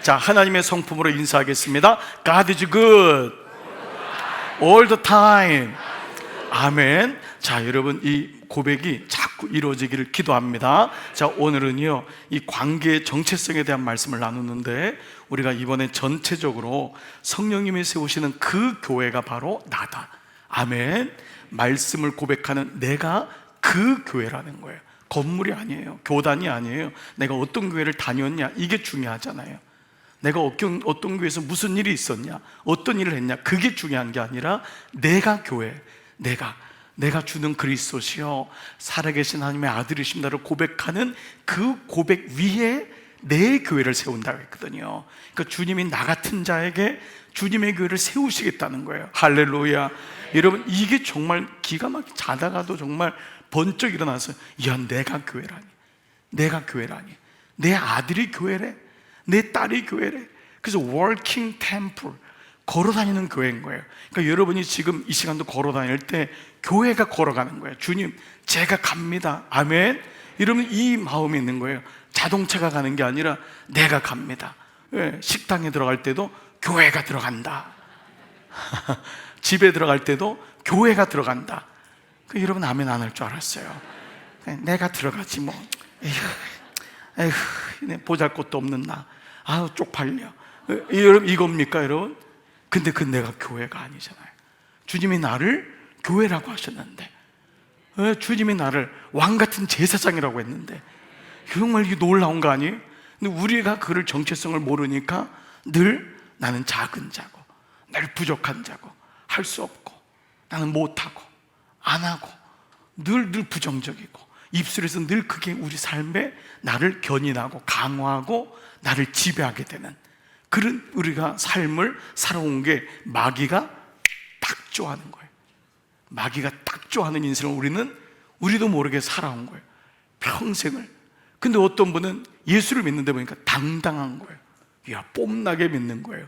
자, 하나님의 성품으로 인사하겠습니다. God is good all the time. 아멘. 자, 여러분, 이 고백이 자꾸 이루어지기를 기도합니다. 자, 오늘은요, 이 관계의 정체성에 대한 말씀을 나누는데, 우리가 이번에 전체적으로 성령님이 세우시는 그 교회가 바로 나다. 아멘. 말씀을 고백하는 내가 그 교회라는 거예요. 건물이 아니에요. 교단이 아니에요. 내가 어떤 교회를 다녔냐, 이게 중요하잖아요. 내가 어떤 교회에서 무슨 일이 있었냐, 어떤 일을 했냐, 그게 중요한 게 아니라 내가 교회, 내가 주는 그리스도시요 살아계신 하나님의 아들이십니다를 고백하는 그 고백 위에 내 교회를 세운다고 했거든요. 그러니까 주님이 나 같은 자에게 주님의 교회를 세우시겠다는 거예요. 할렐루야. 여러분, 이게 정말 기가 막히게 자다가도 정말 번쩍 일어나서, 야, 내가 교회라니, 내 아들이 교회래, 내 딸이 교회래. 그래서 working temple, 걸어다니는 교회인 거예요. 그러니까 여러분이 지금 이 시간도 걸어다닐 때 교회가 걸어가는 거예요. 주님, 제가 갑니다. 아멘. 여러분, 이 마음이 있는 거예요. 자동차가 가는 게 아니라 내가 갑니다. 식당에 들어갈 때도 교회가 들어간다. 집에 들어갈 때도 교회가 들어간다. 여러분, 아멘 안 할 줄 알았어요. 내가 들어가지 뭐. 에휴, 보잘것도 없는 나. 아유, 쪽팔려. 여러분, 이겁니까 여러분? 근데 그 내가 교회가 아니잖아요. 주님이 나를 교회라고 하셨는데, 주님이 나를 왕같은 제사장이라고 했는데, 정말 이게 놀라운 거 아니에요? 근데 우리가 그를 정체성을 모르니까 늘 나는 작은 자고, 늘 부족한 자고, 할 수 없고, 나는 못하고, 안 하고, 늘 부정적이고, 입술에서 늘 그게 우리 삶에 나를 견인하고 강화하고 나를 지배하게 되는 그런 우리가 삶을 살아온 게 마귀가 딱 좋아하는 거예요. 마귀가 딱 좋아하는 인생을 우리도 모르게 살아온 거예요, 평생을. 근데 어떤 분은 예수를 믿는데 보니까 당당한 거예요. 야, 뽐나게 믿는 거예요.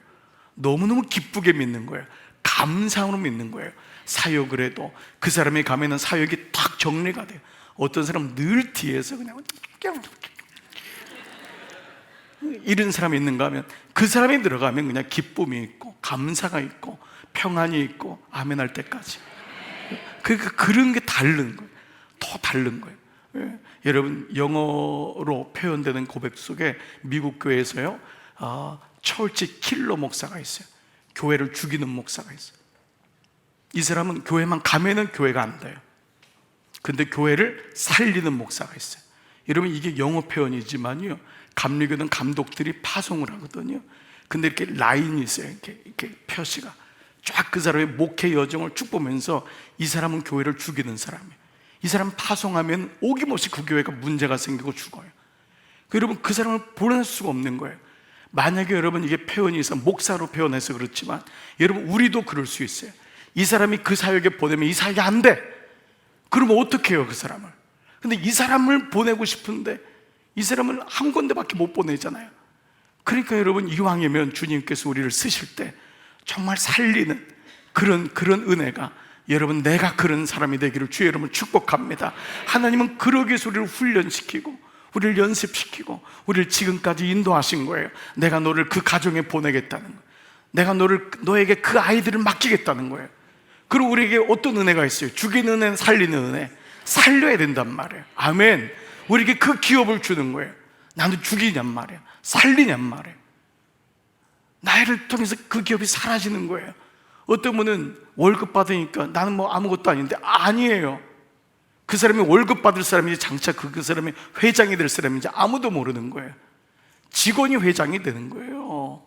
너무너무 기쁘게 믿는 거예요. 감사함으로 믿는 거예요. 사역을 해도 그 사람이 가면은 사역이 딱 정리가 돼요. 어떤 사람은 늘 뒤에서 그냥 이런 사람이 있는가 하면, 그 사람이 들어가면 그냥 기쁨이 있고 감사가 있고 평안이 있고 아멘 할 때까지. 그러니까 그런 게 다른 거예요. 더 다른 거예요. 여러분, 영어로 표현되는 고백 속에 미국 교회에서요, 철치 킬러 목사가 있어요. 교회를 죽이는 목사가 있어요. 이 사람은 교회만 가면은 교회가 안 돼요. 근데 교회를 살리는 목사가 있어요. 여러분, 이게 영어 표현이지만요, 감리교는 감독들이 파송을 하거든요. 근데 이렇게 라인이 있어요. 이렇게 표시가 쫙 그 사람의 목회 여정을 쭉 보면서 이 사람은 교회를 죽이는 사람이에요. 이 사람 파송하면 오김없이 그 교회가 문제가 생기고 죽어요. 여러분, 그 사람을 보낼 수가 없는 거예요. 만약에 여러분, 이게 표현이 있어 목사로 표현해서 그렇지만, 여러분, 우리도 그럴 수 있어요. 이 사람이 그 사역에 보내면 이 사역이 안 돼. 그러면 어떻게 해요, 그 사람을? 근데 이 사람을 보내고 싶은데 이 사람을 한 군데밖에 못 보내잖아요. 그러니까 여러분, 이왕이면 주님께서 우리를 쓰실 때 정말 살리는 그런 은혜가, 여러분, 내가 그런 사람이 되기를 주의 이름으로 축복합니다. 하나님은 그러기 위해서 우리를 훈련시키고 우리를 연습시키고 우리를 지금까지 인도하신 거예요. 내가 너를 그 가정에 보내겠다는 거예요. 내가 너에게 그 아이들을 맡기겠다는 거예요. 그리고 우리에게 어떤 은혜가 있어요? 죽이는 은혜는 살리는 은혜. 살려야 된단 말이에요. 아멘. 우리에게 그 기업을 주는 거예요. 나는 죽이냔 말이에요. 살리냔 말이에요. 나를 통해서 그 기업이 사라지는 거예요. 어떤 분은 월급 받으니까 나는 뭐 아무것도 아닌데, 아니에요. 그 사람이 월급 받을 사람인지 장차 그 사람이 회장이 될 사람인지 아무도 모르는 거예요. 직원이 회장이 되는 거예요.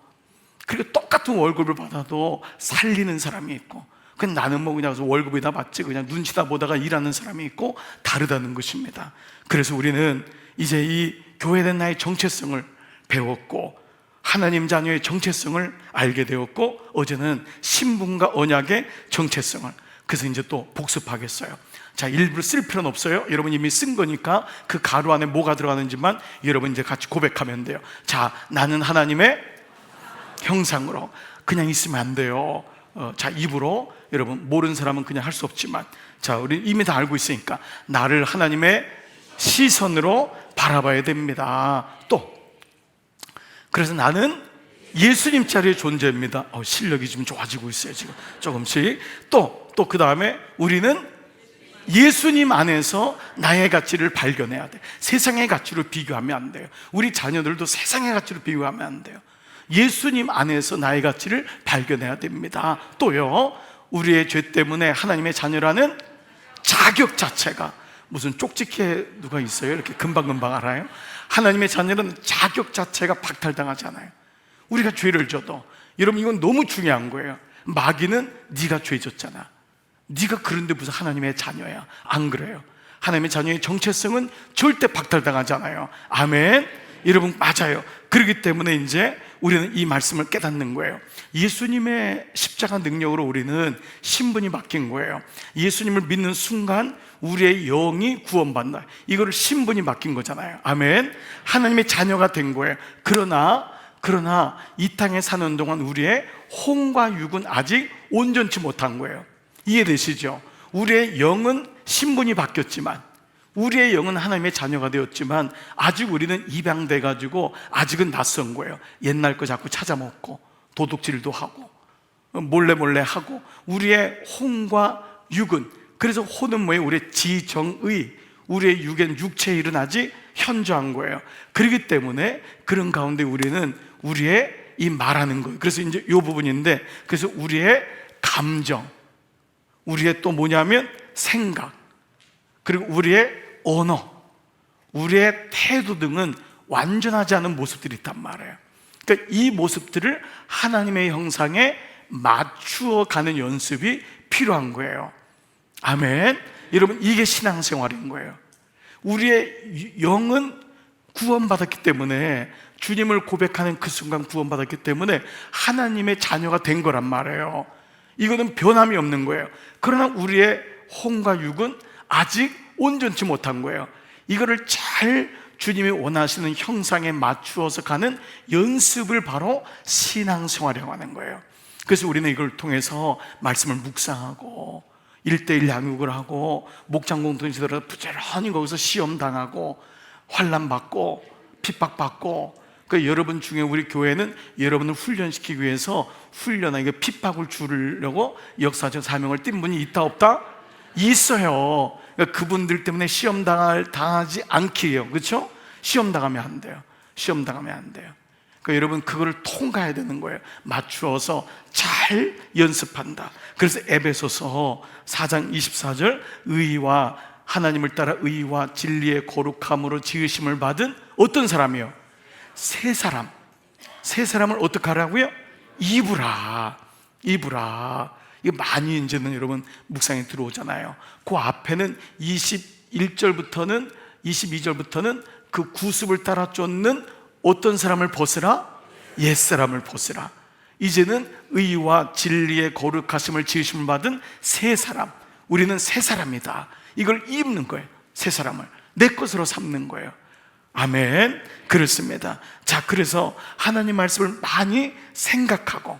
그리고 똑같은 월급을 받아도 살리는 사람이 있고, 그냥 나는 뭐 그냥 월급이나 받지 그냥 눈치다 보다가 일하는 사람이 있고 다르다는 것입니다. 그래서 우리는 이제 이 교회된 나의 정체성을 배웠고, 하나님 자녀의 정체성을 알게 되었고, 어제는 신분과 언약의 정체성을, 그래서 이제 또 복습하겠어요. 자, 일부러 쓸 필요는 없어요. 여러분 이미 쓴 거니까 그 가루 안에 뭐가 들어가는지만 여러분 이제 같이 고백하면 돼요. 자, 나는 하나님의 형상으로. 그냥 있으면 안 돼요. 자, 입으로. 여러분, 모르는 사람은 그냥 할 수 없지만, 자, 우리 이미 다 알고 있으니까 나를 하나님의 시선으로 바라봐야 됩니다. 또, 그래서 나는 예수님 자리의 존재입니다. 실력이 좀 좋아지고 있어요 지금 조금씩. 또 그 다음에 우리는 예수님 안에서 나의 가치를 발견해야 돼. 세상의 가치로 비교하면 안 돼요. 우리 자녀들도 세상의 가치로 비교하면 안 돼요. 예수님 안에서 나의 가치를 발견해야 됩니다. 또요, 우리의 죄 때문에 하나님의 자녀라는 자격 자체가, 무슨 쪽지게 누가 있어요? 이렇게 금방금방 알아요? 하나님의 자녀는 자격 자체가 박탈당하잖아요. 우리가 죄를 져도. 여러분, 이건 너무 중요한 거예요. 마귀는 네가 죄 졌잖아, 네가 그런데 무슨 하나님의 자녀야. 안 그래요. 하나님의 자녀의 정체성은 절대 박탈당하지 않아요. 아멘. 여러분, 맞아요. 그렇기 때문에 이제 우리는 이 말씀을 깨닫는 거예요. 예수님의 십자가 능력으로 우리는 신분이 바뀐 거예요. 예수님을 믿는 순간 우리의 영이 구원받는다. 이거를 신분이 바뀐 거잖아요. 아멘. 하나님의 자녀가 된 거예요. 그러나 이 땅에 사는 동안 우리의 혼과 육은 아직 온전치 못한 거예요. 이해되시죠? 우리의 영은 신분이 바뀌었지만, 우리의 영은 하나님의 자녀가 되었지만, 아직 우리는 입양돼 가지고 아직은 낯선 거예요. 옛날 거 자꾸 찾아먹고 도둑질도 하고 몰래 하고. 우리의 혼과 육은, 그래서 혼은 뭐예요? 우리의 지정의, 우리의 육엔 육체의 일은 아직 현저한 거예요. 그렇기 때문에 그런 가운데 우리는 우리의 이 말하는 거예요. 그래서 이제 이 부분인데, 그래서 우리의 감정, 우리의 또 뭐냐면 생각, 그리고 우리의 언어, 우리의 태도 등은 완전하지 않은 모습들이 있단 말이에요. 그러니까 이 모습들을 하나님의 형상에 맞추어 가는 연습이 필요한 거예요. 아멘. 여러분, 이게 신앙생활인 거예요. 우리의 영은 구원받았기 때문에, 주님을 고백하는 그 순간 구원받았기 때문에 하나님의 자녀가 된 거란 말이에요. 이거는 변함이 없는 거예요. 그러나 우리의 혼과 육은 아직 온전치 못한 거예요. 이거를 잘 주님이 원하시는 형상에 맞추어서 가는 연습을 바로 신앙생활이라고 하는 거예요. 그래서 우리는 이걸 통해서 말씀을 묵상하고 1:1 양육을 하고 목장 공동체들은 부지런히 거기서 시험 당하고 환난 받고 핍박받고. 그러니까 여러분 중에 우리 교회는 여러분을 훈련시키기 위해서 훈련하게 핍박을 줄이려고 역사적 사명을 띈 분이 있다 없다? 있어요. 그러니까 그분들 때문에 시험 당하지 않기 위해요. 그렇죠? 시험 당하면 안 돼요. 시험 당하면 안 돼요. 그러니까 여러분, 그거를 통과해야 되는 거예요. 맞추어서 잘 연습한다. 그래서 에베소서 4장 24절, 의와 하나님을 따라 의와 진리의 거룩함으로 지으심을 받은 어떤 사람이요? 새 사람. 새 사람을 어떻게 하라고요? 입으라. 이거 많이 이제는 여러분 묵상에 들어오잖아요. 그 앞에는 21절부터는 22절부터는 그 구습을 따라 쫓는 어떤 사람을 벗으라? 옛사람을 벗으라. 이제는 의와 진리의 거룩하심을 지으심을 받은 새 사람. 우리는 새 사람이다. 이걸 입는 거예요. 새 사람을 내 것으로 삼는 거예요. 아멘. 그렇습니다. 자, 그래서 하나님 말씀을 많이 생각하고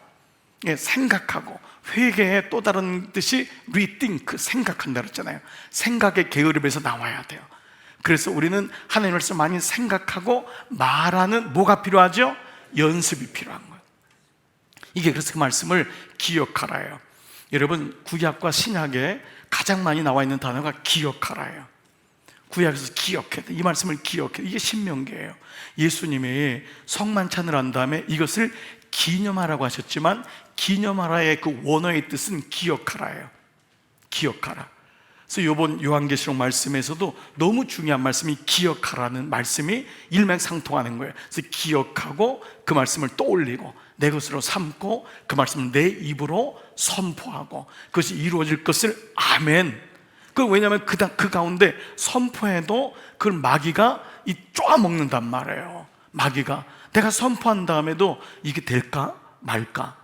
회개의 또 다른 뜻이 rethink, 생각한다 그랬잖아요. 생각의 게으름에서 나와야 돼요. 그래서 우리는 하나님 말씀 많이 생각하고 말하는 뭐가 필요하죠? 연습이 필요한 거예요. 이게 그래서 그 말씀을 기억하라예요. 여러분, 구약과 신약에 가장 많이 나와 있는 단어가 기억하라예요. 구약에서 기억해, 이 말씀을 기억해. 이게 신명기예요. 예수님이 성만찬을 한 다음에 이것을 기념하라고 하셨지만, 기념하라의 그 원어의 뜻은 기억하라예요. 기억하라. 그래서 이번 요한계시록 말씀에서도 너무 중요한 말씀이 기억하라는 말씀이 일맥상통하는 거예요. 그래서 기억하고 그 말씀을 떠올리고 내 것으로 삼고 그 말씀을 내 입으로 선포하고 그것이 이루어질 것을 아멘. 왜냐하면 그 가운데 선포해도 그걸 마귀가 쪼아먹는단 말이에요. 마귀가 내가 선포한 다음에도 이게 될까 말까,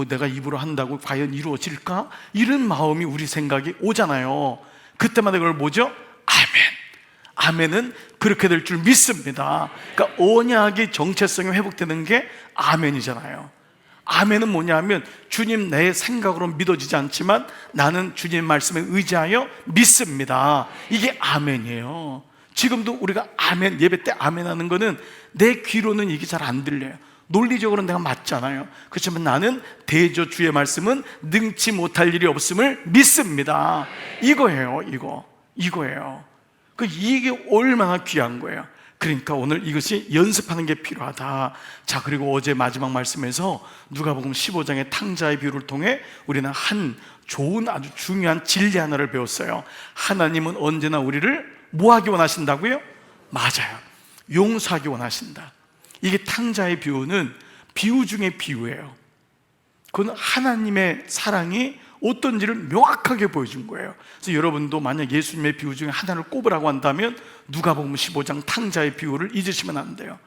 내가 입으로 한다고 과연 이루어질까, 이런 마음이 우리 생각이 오잖아요. 그때마다 그걸 뭐죠? 아멘. 아멘은 그렇게 될 줄 믿습니다. 그러니까 언약의 정체성이 회복되는 게 아멘이잖아요. 아멘은 뭐냐면, 주님 내 생각으로 믿어지지 않지만 나는 주님 말씀에 의지하여 믿습니다. 이게 아멘이에요. 지금도 우리가 아멘, 예배 때 아멘 하는 거는 내 귀로는 이게 잘 안 들려요. 논리적으로 내가 맞잖아요. 그렇지만 나는 대저 주의 말씀은 능치 못할 일이 없음을 믿습니다. 이거예요. 이거예요. 이게 얼마나 귀한 거예요. 그러니까 오늘 이것이 연습하는 게 필요하다. 자, 그리고 어제 마지막 말씀에서 누가복음 15장의 탕자의 비유를 통해 우리는 한 좋은 아주 중요한 진리 하나를 배웠어요. 하나님은 언제나 우리를 뭐 하기 원하신다고요? 맞아요. 용서하기 원하신다. 이게 탕자의 비유는 비유 중에 비유예요. 그건 하나님의 사랑이 어떤지를 명확하게 보여준 거예요. 그래서 여러분도 만약 예수님의 비유 중에 하나를 꼽으라고 한다면 누가복음 15장 탕자의 비유를 잊으시면 안 돼요.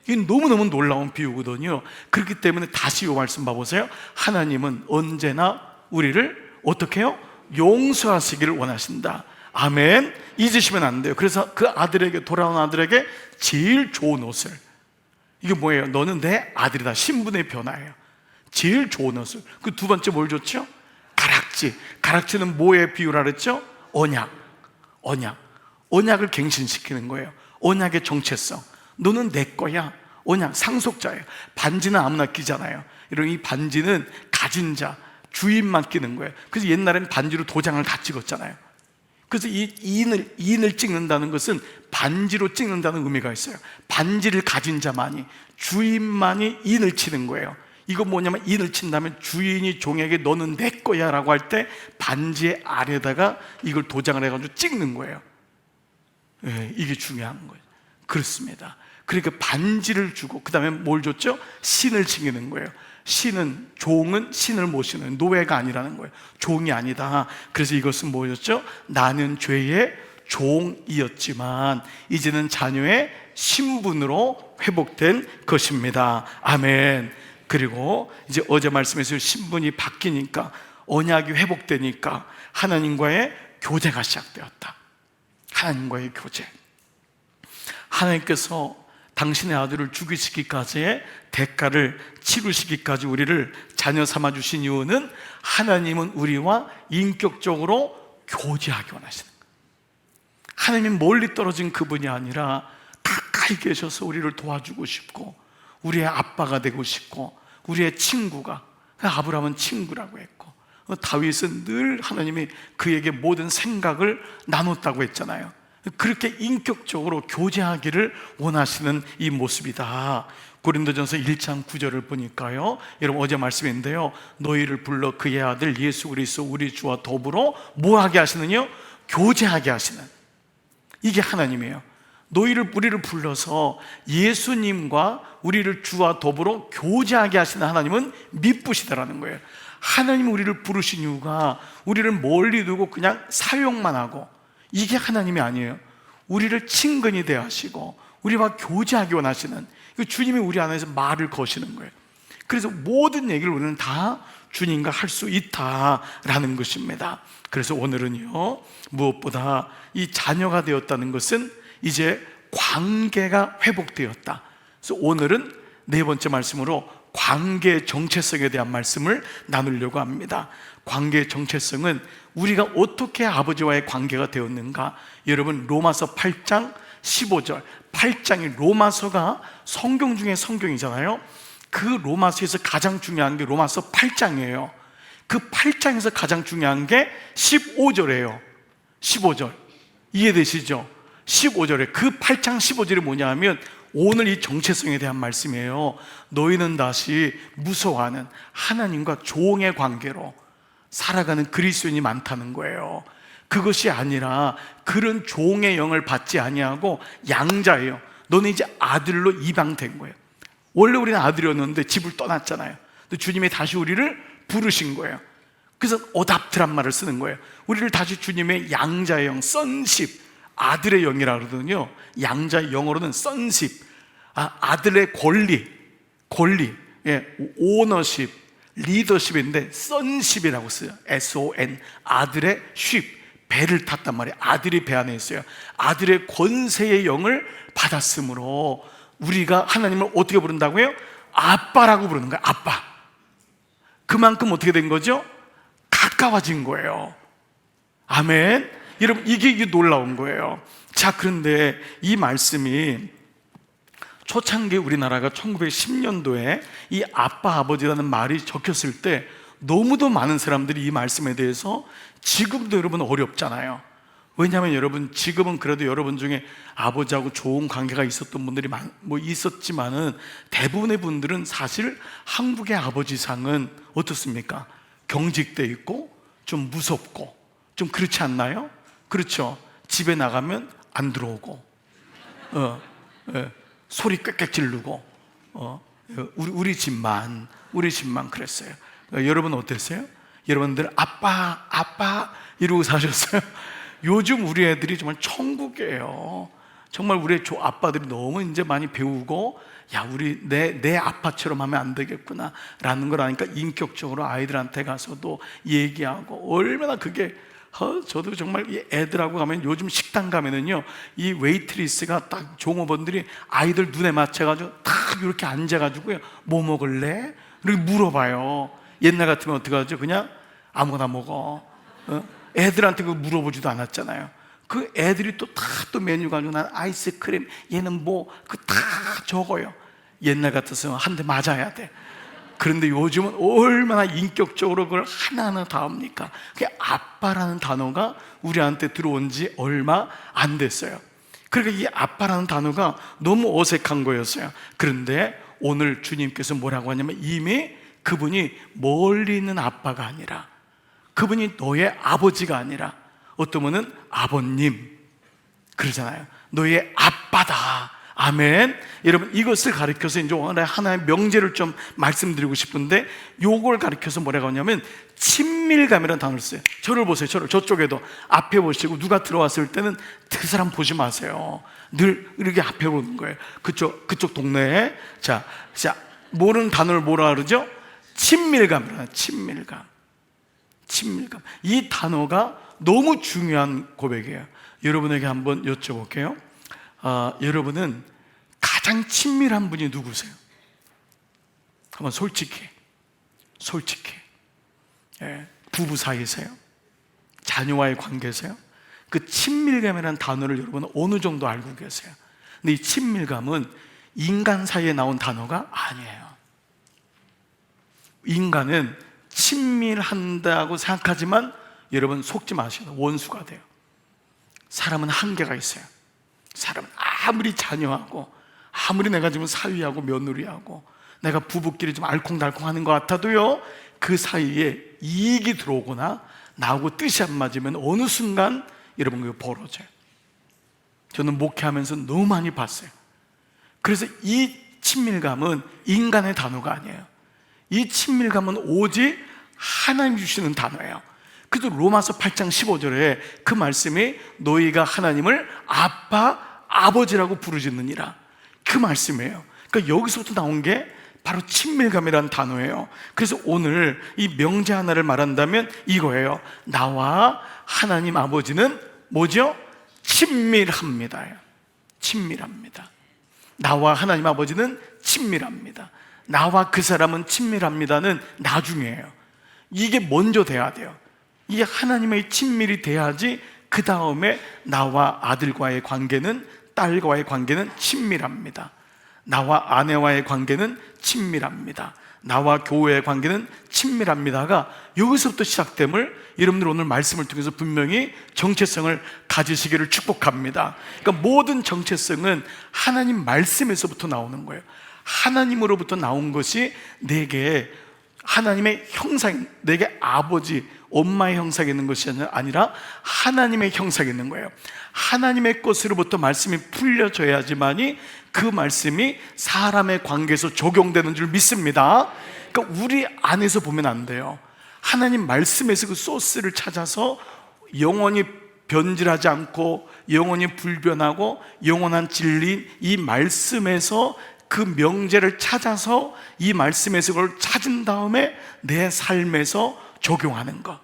이게 너무너무 놀라운 비유거든요. 그렇기 때문에 다시 이 말씀 봐보세요. 하나님은 언제나 우리를 어떻게 해요? 용서하시기를 원하신다. 아멘. 잊으시면 안 돼요. 그래서 그 아들에게, 돌아온 아들에게 제일 좋은 옷을, 이게 뭐예요? 너는 내 아들이다. 신분의 변화예요. 제일 좋은 옷을. 그 두 번째 뭘 줬죠? 가락지. 가락지는 뭐에 비유라 그랬죠? 언약을 갱신시키는 거예요. 언약의 정체성. 너는 내 거야. 언약, 상속자예요. 반지는 아무나 끼잖아요. 이런 이 반지는 가진 자, 주인만 끼는 거예요. 그래서 옛날엔 반지로 도장을 다 찍었잖아요. 그래서 이 인을 찍는다는 것은 반지로 찍는다는 의미가 있어요. 반지를 가진 자만이, 주인만이 인을 치는 거예요. 이거 뭐냐면, 인을 친다면 주인이 종에게 너는 내 거야 라고 할 때 반지의 아래다가 이걸 도장을 해가지고 찍는 거예요. 네, 이게 중요한 거예요. 그렇습니다. 그러니까 반지를 주고 그 다음에 뭘 줬죠? 신을 지키는 거예요. 신은, 종은 신을 모시는 노예가 아니라는 거예요. 종이 아니다. 그래서 이것은 뭐였죠? 나는 죄의 종이었지만 이제는 자녀의 신분으로 회복된 것입니다. 아멘. 그리고 이제 어제 말씀에서 신분이 바뀌니까, 언약이 회복되니까 하나님과의 교제가 시작되었다. 하나님과의 교제. 하나님께서 당신의 아들을 죽이시기까지의 대가를 치르시기까지 우리를 자녀 삼아 주신 이유는 하나님은 우리와 인격적으로 교제하기 원하시는 거예요. 하나님이 멀리 떨어진 그분이 아니라 가까이 계셔서 우리를 도와주고 싶고, 우리의 아빠가 되고 싶고, 우리의 친구가, 아브라함은 친구라고 했고, 다윗은 늘 하나님이 그에게 모든 생각을 나눴다고 했잖아요. 그렇게 인격적으로 교제하기를 원하시는 이 모습이다. 고린도전서 1장 9절을 보니까요, 여러분 어제 말씀인데요, 너희를 불러 그의 아들 예수 그리스도 우리 주와 더불어 뭐하게 하시느냐? 교제하게 하시는, 이게 하나님이에요. 우리를 불러서 예수님과 우리를 주와 더불어 교제하게 하시는 하나님은 미쁘시다라는 거예요. 하나님이 우리를 부르신 이유가 우리를 멀리 두고 그냥 사용만 하고, 이게 하나님이 아니에요. 우리를 친근히 대하시고 우리와 교제하기 원하시는, 주님이 우리 안에서 말을 거시는 거예요. 그래서 모든 얘기를 우리는 다 주님과 할 수 있다라는 것입니다. 그래서 오늘은요, 무엇보다 이 자녀가 되었다는 것은 이제 관계가 회복되었다. 그래서 오늘은 네 번째 말씀으로 관계의 정체성에 대한 말씀을 나누려고 합니다. 관계의 정체성은 우리가 어떻게 아버지와의 관계가 되었는가. 여러분 로마서 8장 15절, 8장이 로마서가 성경 중에 성경이잖아요. 그 로마서에서 가장 중요한 게 로마서 8장이에요. 그 8장에서 가장 중요한 게 15절이에요 15절 이해되시죠? 15절에 그 8장 15절이 뭐냐 하면 오늘 이 정체성에 대한 말씀이에요. 너희는 다시 무서워하는 하나님과 종의 관계로 살아가는 그리스도인이 많다는 거예요. 그것이 아니라 그런 종의 영을 받지 아니하고 양자예요. 너는 이제 아들로 입양된 거예요. 원래 우리는 아들이었는데 집을 떠났잖아요. 근데 주님이 다시 우리를 부르신 거예요. 그래서 어답트란 말을 쓰는 거예요. 우리를 다시 주님의 양자의 영, sonship, 아들의 영이라 그러거든요. 양자의 영어로는 sonship, 아들의 권리, 예, ownership, 리더십인데 sonship이라고 써요. S-O-N, 아들의 ship, 배를 탔단 말이에요. 아들이 배 안에 있어요. 아들의 권세의 영을 받았으므로 우리가 하나님을 어떻게 부른다고요? 아빠라고 부르는 거예요. 아빠. 그만큼 어떻게 된 거죠? 가까워진 거예요. 아멘. 여러분 이게 놀라운 거예요. 자, 그런데 이 말씀이 초창기 우리나라가 1910년도에 이 아빠 아버지라는 말이 적혔을 때 너무도 많은 사람들이 이 말씀에 대해서, 지금도 여러분 어렵잖아요. 왜냐하면 여러분 지금은 그래도 여러분 중에 아버지하고 좋은 관계가 있었던 분들이 있었지만은 대부분의 분들은 사실 한국의 아버지상은 어떻습니까? 경직돼 있고 좀 무섭고 좀 그렇지 않나요? 그렇죠. 집에 나가면 안 들어오고 소리 꽥꽥 지르고 우리 집만 그랬어요. 여러분 어땠어요? 여러분들 아빠 이러고 사셨어요? 요즘 우리 애들이 정말 천국이에요. 정말 우리 아빠들이 너무 이제 많이 배우고, 야, 우리 내 아빠처럼 하면 안 되겠구나 라는 걸 아니까 인격적으로 아이들한테 가서도 얘기하고, 얼마나 그게 저도 정말 이 애들하고 가면, 요즘 식당 가면은요, 이 웨이트리스가 딱 종업원들이 아이들 눈에 맞춰가지고 딱 이렇게 앉아가지고요, 뭐 먹을래? 이렇게 물어봐요. 옛날 같으면 어떡하죠? 그냥 아무거나 먹어. 애들한테 그거 물어보지도 않았잖아요. 그 애들이 또 메뉴 가지고, 난 아이스크림, 얘는 뭐, 그 다 적어요. 옛날 같았으면 한 대 맞아야 돼. 그런데 요즘은 얼마나 인격적으로 그걸 하나하나 다 합니까? 그게 아빠라는 단어가 우리한테 들어온 지 얼마 안 됐어요. 그러니까 이 아빠라는 단어가 너무 어색한 거였어요. 그런데 오늘 주님께서 뭐라고 하냐면, 이미 그분이 멀리 있는 아빠가 아니라, 그분이 너의 아버지가 아니라, 어떤 분은 아버님 그러잖아요. 너의 아빠다. 아멘. 여러분, 이것을 가르쳐서 이제 오늘 하나의 명제를 좀 말씀드리고 싶은데, 요걸 가르쳐서 뭐라고 하냐면 친밀감이라는 단어를 써요. 저를 보세요. 저쪽에도 앞에 보시고, 누가 들어왔을 때는 그 사람 보지 마세요. 늘 이렇게 앞에 보는 거예요. 그쪽 동네에. 자, 모르는 단어를 뭐라 그러죠? 친밀감이라는, 친밀감. 이 단어가 너무 중요한 고백이에요. 여러분에게 한번 여쭤볼게요. 여러분은 가장 친밀한 분이 누구세요? 한번 솔직히 부부 사이세요? 자녀와의 관계세요? 그 친밀감이라는 단어를 여러분은 어느 정도 알고 계세요? 근데 이 친밀감은 인간 사이에 나온 단어가 아니에요. 인간은 친밀한다고 생각하지만 여러분 속지 마시고, 원수가 돼요. 사람은 한계가 있어요. 사람은 아무리 자녀하고, 아무리 내가 지금 사위하고 며느리하고 내가 부부끼리 좀 알콩달콩하는 것 같아도요, 그 사이에 이익이 들어오거나 나하고 뜻이 안 맞으면 어느 순간 여러분 그거 벌어져요. 저는 목회하면서 너무 많이 봤어요. 그래서 이 친밀감은 인간의 단어가 아니에요. 이 친밀감은 오직 하나님 주시는 단어예요. 그래서 로마서 8장 15절에 그 말씀이 너희가 하나님을 아빠, 아버지라고 부르짖느니라, 그 말씀이에요. 그러니까 여기서부터 나온 게 바로 친밀감이라는 단어예요. 그래서 오늘 이 명제 하나를 말한다면 이거예요. 나와 하나님 아버지는 뭐죠? 친밀합니다. 친밀합니다. 나와 하나님 아버지는 친밀합니다. 나와 그 사람은 친밀합니다는 나중이에요. 이게 먼저 돼야 돼요. 이게 하나님의 친밀이 돼야지 그 다음에 나와 아들과의 관계는, 딸과의 관계는 친밀합니다. 나와 아내와의 관계는 친밀합니다. 나와 교회의 관계는 친밀합니다가 여기서부터 시작됨을 여러분들 오늘 말씀을 통해서 분명히 정체성을 가지시기를 축복합니다. 그러니까 모든 정체성은 하나님 말씀에서부터 나오는 거예요. 하나님으로부터 나온 것이 내게 하나님의 형상, 내게 아버지, 엄마의 형상이 있는 것이 아니라 하나님의 형상이 있는 거예요. 하나님의 것으로부터 말씀이 풀려져야지만이 그 말씀이 사람의 관계에서 적용되는 줄 믿습니다. 그러니까 우리 안에서 보면 안 돼요. 하나님 말씀에서 그 소스를 찾아서 영원히 변질하지 않고 영원히 불변하고 영원한 진리, 이 말씀에서 그 명제를 찾아서 이 말씀에서 그걸 찾은 다음에 내 삶에서 적용하는 것,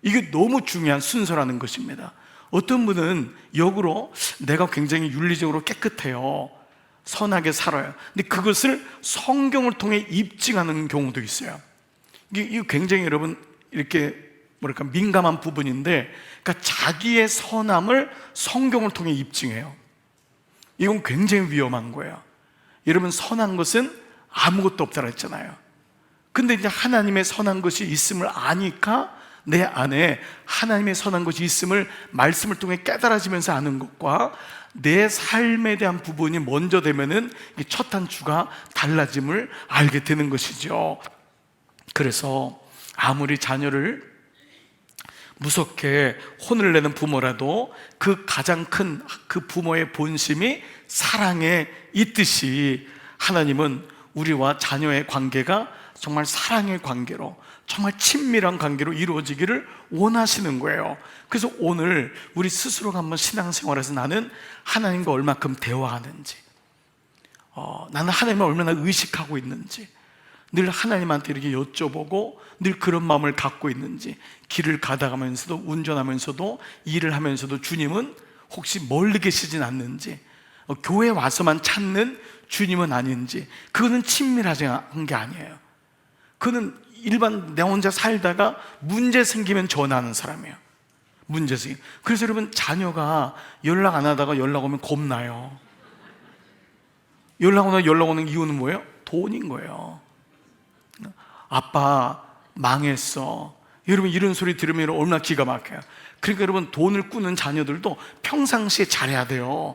이게 너무 중요한 순서라는 것입니다. 어떤 분은 역으로 내가 굉장히 윤리적으로 깨끗해요, 선하게 살아요. 근데 그것을 성경을 통해 입증하는 경우도 있어요. 이게 굉장히 여러분 이렇게 뭐랄까 민감한 부분인데, 그러니까 자기의 선함을 성경을 통해 입증해요. 이건 굉장히 위험한 거예요. 여러분, 선한 것은 아무것도 없다고 했잖아요. 근데 이제 하나님의 선한 것이 있음을 아니까 내 안에 하나님의 선한 것이 있음을 말씀을 통해 깨달아지면서 아는 것과 내 삶에 대한 부분이 먼저 되면은 첫 한 주가 달라짐을 알게 되는 것이죠. 그래서 아무리 자녀를 무섭게 혼을 내는 부모라도 그 가장 큰 그 부모의 본심이 사랑에 있듯이 하나님은 우리와 자녀의 관계가 정말 사랑의 관계로, 정말 친밀한 관계로 이루어지기를 원하시는 거예요. 그래서 오늘 우리 스스로가 한번 신앙생활에서 나는 하나님과 얼마큼 대화하는지, 나는 하나님을 얼마나 의식하고 있는지, 늘 하나님한테 이렇게 여쭤보고 늘 그런 마음을 갖고 있는지, 길을 가다가면서도 운전하면서도 일을 하면서도 주님은 혹시 멀리 계시진 않는지, 교회 와서만 찾는 주님은 아닌지, 그거는 친밀하지 않은 게 아니에요. 그는 일반 내 혼자 살다가 문제 생기면 전화하는 사람이에요. 문제 생기면. 그래서 여러분, 자녀가 연락 안 하다가 연락 오면 겁나요. 연락 오는 이유는 뭐예요? 돈인 거예요. 아빠 망했어. 여러분, 이런 소리 들으면 얼마나 기가 막혀요. 그러니까 여러분, 돈을 꾸는 자녀들도 평상시에 잘해야 돼요.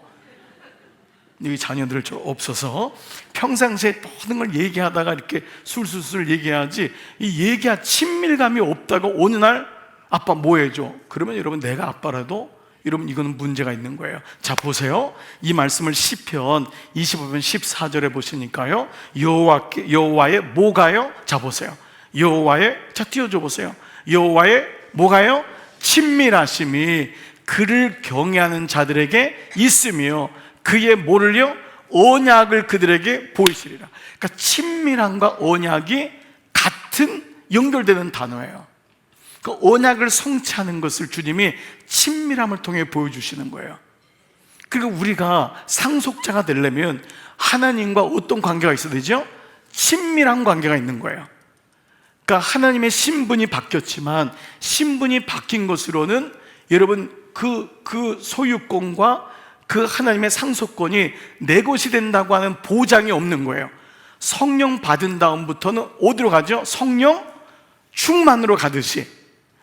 여기 자녀들 없어서 평상시에 모든 걸 얘기하다가 이렇게 술술술 얘기하지, 이 얘기할 친밀감이 없다가 어느 날 아빠 뭐 해줘? 그러면 여러분, 내가 아빠라도 여러분, 이거는 문제가 있는 거예요. 자, 보세요. 이 말씀을 시편 25편 14절에 보시니까요, 여호와의 뭐가요? 자, 보세요. 여호와의, 자, 띄워줘 보세요. 여호와의 뭐가요? 친밀하심이 그를 경외하는 자들에게 있으며 그의 뭐를요? 언약을 그들에게 보이시리라. 그러니까 친밀함과 언약이 같은 연결되는 단어예요. 그 언약을 성취하는 것을 주님이 친밀함을 통해 보여주시는 거예요. 그리고 우리가 상속자가 되려면 하나님과 어떤 관계가 있어야 되죠? 친밀한 관계가 있는 거예요. 그러니까 하나님의 신분이 바뀌었지만 신분이 바뀐 것으로는 여러분, 그 소유권과 그 하나님의 상속권이 내 것이 된다고 하는 보장이 없는 거예요. 성령 받은 다음부터는 어디로 가죠? 성령 충만으로 가듯이.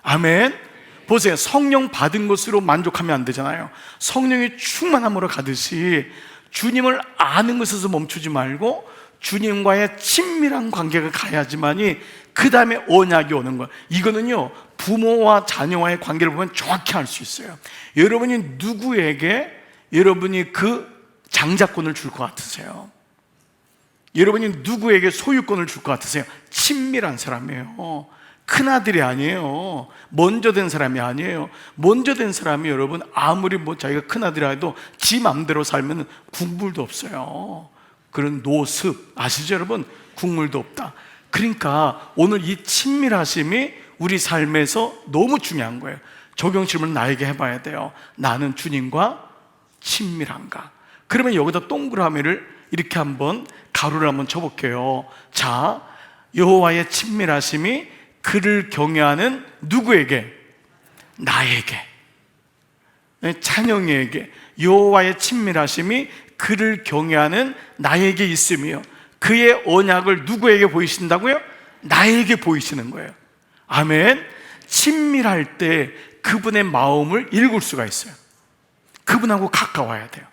아멘. 보세요. 성령 받은 것으로 만족하면 안 되잖아요. 성령이 충만함으로 가듯이 주님을 아는 것에서 멈추지 말고 주님과의 친밀한 관계가 가야지만이 그 다음에 언약이 오는 거예요. 이거는요, 부모와 자녀와의 관계를 보면 정확히 알 수 있어요. 여러분이 누구에게 여러분이 그 장자권을 줄 것 같으세요? 여러분이 누구에게 소유권을 줄 것 같으세요? 친밀한 사람이에요. 큰아들이 아니에요. 먼저 된 사람이 아니에요. 먼저 된 사람이 여러분, 아무리 뭐 자기가 큰아들이라 해도 지 맘대로 살면 국물도 없어요. 그런 노습 아시죠 여러분? 국물도 없다. 그러니까 오늘 이 친밀하심이 우리 삶에서 너무 중요한 거예요. 적용 질문을 나에게 해봐야 돼요. 나는 주님과 친밀한가? 그러면 여기다 동그라미를 이렇게 한번 가로를 한번 쳐볼게요. 자, 여호와의 친밀하심이 그를 경외하는 누구에게? 나에게, 찬영이에게 여호와의 친밀하심이 그를 경외하는 나에게 있으며 그의 언약을 누구에게 보이신다고요? 나에게 보이시는 거예요. 아멘. 친밀할 때 그분의 마음을 읽을 수가 있어요. 그분하고 가까워야 돼요.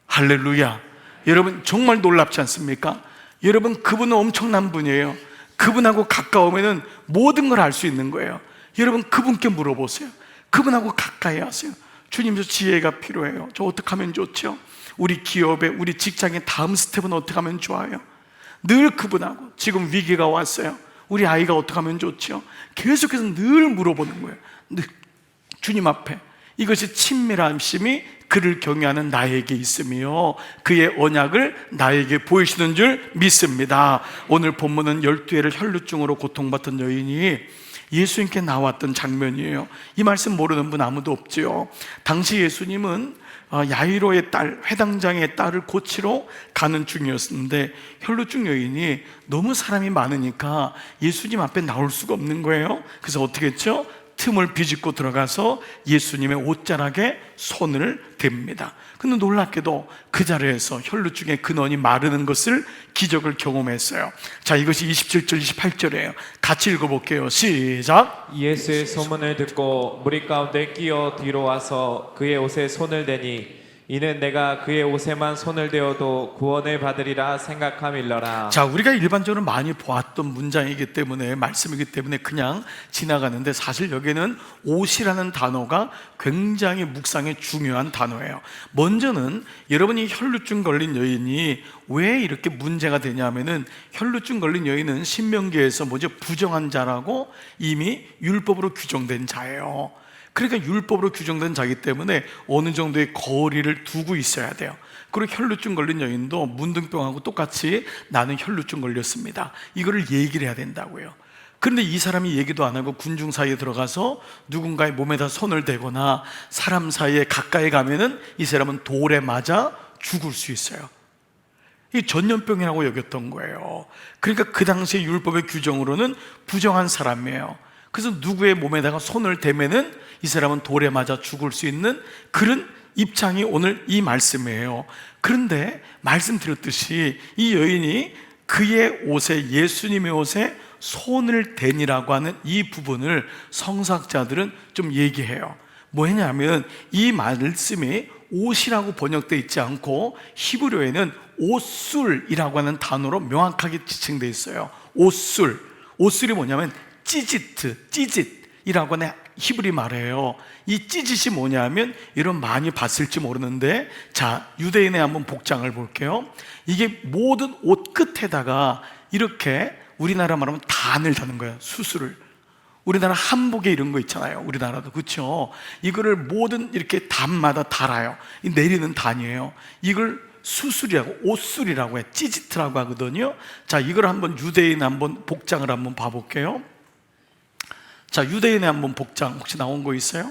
할렐루야. 여러분, 정말 놀랍지 않습니까? 여러분, 그분은 엄청난 분이에요. 그분하고 가까우면 모든 걸 알 수 있는 거예요. 여러분, 그분께 물어보세요. 그분하고 가까이 하세요. 주님, 저 지혜가 필요해요. 저 어떻게 하면 좋죠? 우리 기업에, 우리 직장의 다음 스텝은 어떻게 하면 좋아요? 늘 그분하고, 지금 위기가 왔어요. 우리 아이가 어떻게 하면 좋죠? 계속해서 늘 물어보는 거예요. 늘 주님 앞에. 이것이 친밀함심이 그를 경외하는 나에게 있으며 그의 언약을 나에게 보이시는 줄 믿습니다. 오늘 본문은 12해를 혈루증으로 고통받던 여인이 예수님께 나왔던 장면이에요. 이 말씀 모르는 분 아무도 없지요. 당시 예수님은 야이로의 딸, 회당장의 딸을 고치러 가는 중이었는데 혈루증 여인이 너무 사람이 많으니까 예수님 앞에 나올 수가 없는 거예요. 그래서 어떻게 했죠? 틈을 비집고 들어가서 예수님의 옷자락에 손을 댑니다. 근데 놀랍게도 그 자리에서 혈루증의 근원이 마르는 것을 기적을 경험했어요. 자, 이것이 27절 28절이에요. 같이 읽어볼게요. 시작. 예수의 소문을 듣고 무리 가운데 끼어 뒤로 와서 그의 옷에 손을 대니 이는 내가 그의 옷에만 손을 대어도 구원을 받으리라 생각함일러라. 자, 우리가 일반적으로 많이 보았던 문장이기 때문에, 말씀이기 때문에 그냥 지나가는데, 사실 여기는 옷이라는 단어가 굉장히 묵상에 중요한 단어예요. 먼저는 여러분이 혈루증 걸린 여인이 왜 이렇게 문제가 되냐면은, 혈루증 걸린 여인은 신명기에서 뭐죠? 부정한 자라고 이미 율법으로 규정된 자예요. 그러니까 율법으로 규정된 자이기 때문에 어느 정도의 거리를 두고 있어야 돼요. 그리고 혈루증 걸린 여인도 문둥병하고 똑같이 나는 혈루증 걸렸습니다, 이거를 얘기를 해야 된다고요. 그런데 이 사람이 얘기도 안 하고 군중 사이에 들어가서 누군가의 몸에다 손을 대거나 사람 사이에 가까이 가면은 이 사람은 돌에 맞아 죽을 수 있어요. 이 전염병이라고 여겼던 거예요. 그러니까 그 당시의 율법의 규정으로는 부정한 사람이에요. 그래서 누구의 몸에다가 손을 대면은 이 사람은 돌에 맞아 죽을 수 있는 그런 입장이 오늘 이 말씀이에요. 그런데 말씀드렸듯이 이 여인이 그의 옷에, 예수님의 옷에 손을 대니라고 하는 이 부분을 성서학자들은 좀 얘기해요. 뭐냐면 이 말씀이 옷이라고 번역되어 있지 않고 히브리어에는 옷술이라고 하는 단어로 명확하게 지칭되어 있어요. 옷술. 옷술이 뭐냐면 찌짓이라고 하는 히브리 말이에요. 이 찌짓이 뭐냐면, 이런 많이 봤을지 모르는데, 자, 유대인의 한번 복장을 볼게요. 이게 모든 옷 끝에다가 이렇게 우리나라 말하면 단을 다는 거예요. 수술을. 우리나라 한복에 이런 거 있잖아요. 우리나라도 그렇죠. 이거를 모든 이렇게 단마다 달아요. 이 내리는 단이에요. 이걸 수술이라고, 옷술이라고 해, 찌짓이라고 하거든요. 자, 이걸 한번 유대인 한번 복장을 한번 봐볼게요. 자, 유대인의 한번 복장 혹시 나온 거 있어요?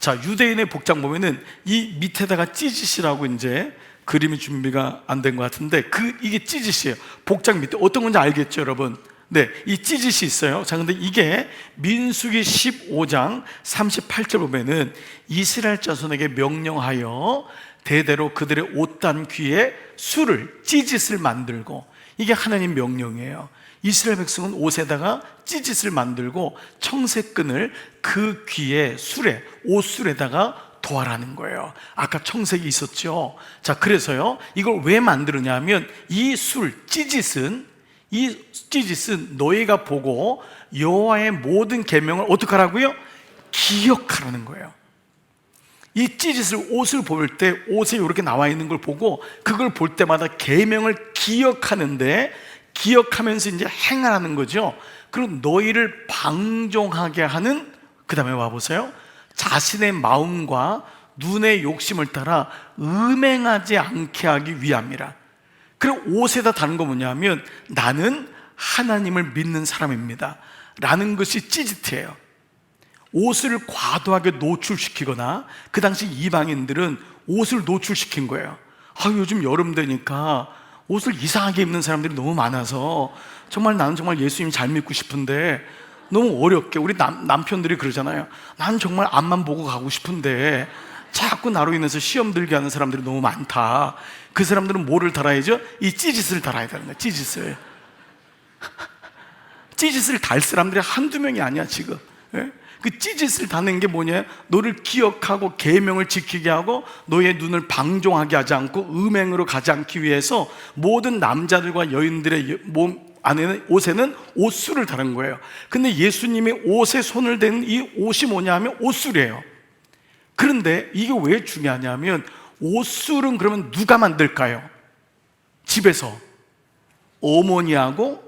자, 유대인의 복장 보면은 이 밑에다가 찌짓이라고 이제 그림이 준비가 안 된 것 같은데, 이게 찌짓이에요. 복장 밑에 어떤 건지 알겠죠, 여러분? 네, 이 찌짓이 있어요. 자, 근데 이게 민수기 15장 38절 보면은 이스라엘 자손에게 명령하여 대대로 그들의 옷단 귀에 술을, 찌짓을 만들고, 이게 하나님 명령이에요. 이스라엘 백성은 옷에다가 찌짓을 만들고 청색끈을 그 귀에, 술에, 옷술에다가 도하라는 거예요. 아까 청색이 있었죠. 자, 그래서요, 이걸 왜 만드느냐 하면, 이 찌짓은 너희가 보고 여호와의 모든 계명을 어떻게 하라고요? 기억하라는 거예요. 이 찌짓을, 옷을 볼 때 옷에 이렇게 나와 있는 걸 보고 그걸 볼 때마다 계명을 기억하는데, 기억하면서 이제 행하라는 거죠. 그리고 너희를 방종하게 하는, 그 다음에 와보세요, 자신의 마음과 눈의 욕심을 따라 음행하지 않게 하기 위함이라. 그리고 옷에다 다른 거 뭐냐면, 나는 하나님을 믿는 사람입니다 라는 것이 찌짓이에요. 옷을 과도하게 노출시키거나, 그 당시 이방인들은 옷을 노출시킨 거예요. 요즘 여름 되니까 옷을 이상하게 입는 사람들이 너무 많아서 정말 나는 정말 예수님 잘 믿고 싶은데 너무 어렵게, 우리 남편들이 그러잖아요. 난 정말 앞만 보고 가고 싶은데 자꾸 나로 인해서 시험 들게 하는 사람들이 너무 많다. 그 사람들은 뭐를 달아야죠? 이 찌짓을 달아야 되는 거예요. 찌짓을. 찌짓을 달 사람들이 한두 명이 아니야 지금. 그 찌짓을 다는 게 뭐냐? 너를 기억하고 계명을 지키게 하고 너의 눈을 방종하게 하지 않고 음행으로 가지 않기 위해서 모든 남자들과 여인들의 몸 안에는, 옷에는 옷술을 다른 거예요. 근데 예수님이 옷에 손을 대는 이 옷이 뭐냐 하면 옷술이에요. 그런데 이게 왜 중요하냐면, 옷술은 그러면 누가 만들까요? 집에서 어머니하고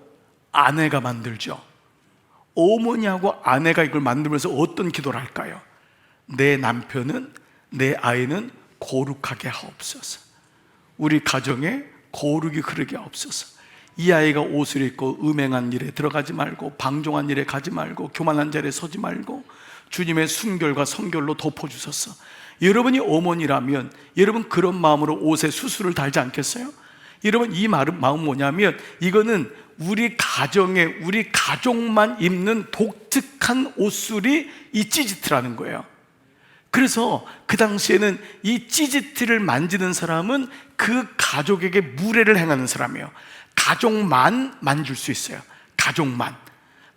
아내가 만들죠. 어머니하고 아내가 이걸 만들면서 어떤 기도를 할까요? 내 남편은, 내 아이는 거룩하게 하옵소서. 우리 가정에 거룩이 흐르게 하옵소서. 이 아이가 옷을 입고 음행한 일에 들어가지 말고, 방종한 일에 가지 말고, 교만한 자리에 서지 말고 주님의 순결과 성결로 덮어주소서. 여러분이 어머니라면 여러분 그런 마음으로 옷에 수술을 달지 않겠어요? 여러분, 이 마음 뭐냐면 이거는 우리 가정에 우리 가족만 입는 독특한 옷술이 이 찌지트라는 거예요. 그래서 그 당시에는 이 찌지트를 만지는 사람은 그 가족에게 무례를 행하는 사람이에요. 가족만 만질 수 있어요.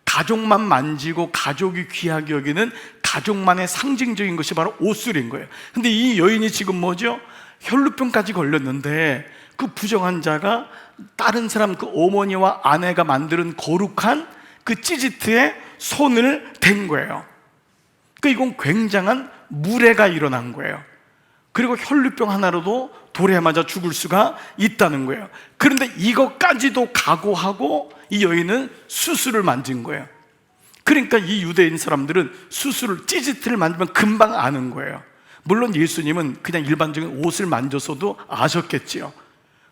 가족만 만지고 가족이 귀하게 여기는 가족만의 상징적인 것이 바로 옷술인 거예요. 근데 이 여인이 지금 뭐죠? 혈루병까지 걸렸는데 그 부정한 자가 다른 사람, 그 어머니와 아내가 만드는 거룩한 그 찌지트에 손을 댄 거예요. 이건 굉장한 무례가 일어난 거예요. 그리고 혈루병 하나로도 돌에 맞아 죽을 수가 있다는 거예요. 그런데 이것까지도 각오하고 이 여인은 수술을 만진 거예요. 그러니까 이 유대인 사람들은 수술을, 찌지트를 만지면 금방 아는 거예요. 물론 예수님은 그냥 일반적인 옷을 만져서도 아셨겠지요.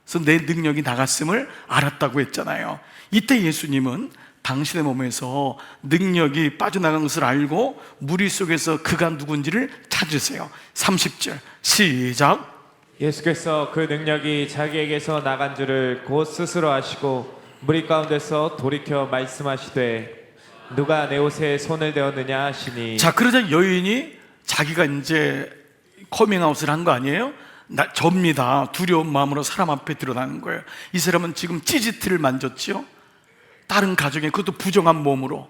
그래서 내 능력이 나갔음을 알았다고 했잖아요. 이때 예수님은 당신의 몸에서 능력이 빠져나간 것을 알고 무리 속에서 그가 누군지를 찾으세요. 30절 시작. 예수께서 그 능력이 자기에게서 나간 줄을 곧 스스로 아시고 무리 가운데서 돌이켜 말씀하시되 누가 내 옷에 손을 대었느냐 하시니. 자, 그러자 여인이 자기가 이제 커밍아웃을 한 거 아니에요? 접니다. 두려운 마음으로 사람 앞에 드러나는 거예요. 이 사람은 지금 찌지트를 만졌지요. 다른 가정에, 그것도 부정한 몸으로.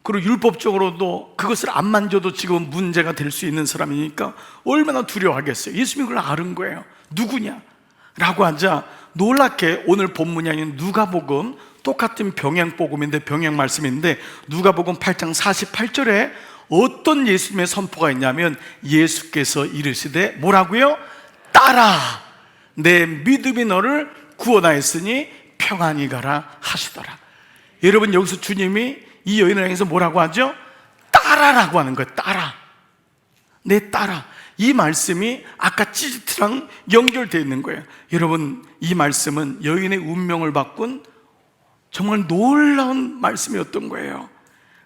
그리고 율법적으로도 그것을 안 만져도 지금 문제가 될 수 있는 사람이니까 얼마나 두려워하겠어요. 예수님이 그걸 아는 거예요. 누구냐? 라고 하자 놀랍게 오늘 본문이 아닌 누가복음, 똑같은 병행복음인데 병행 말씀인데 누가복음 8장 48절에 어떤 예수님의 선포가 있냐면 예수께서 이르시되 뭐라고요? 따라, 내 믿음이 너를 구원하였으니 평안히 가라 하시더라. 여러분, 여기서 주님이 이 여인을 향해서 뭐라고 하죠? 따라라고 하는 거예요. 따라, 내 따라. 이 말씀이 아까 찌지트랑 연결되어 있는 거예요. 여러분, 이 말씀은 여인의 운명을 바꾼 정말 놀라운 말씀이었던 거예요.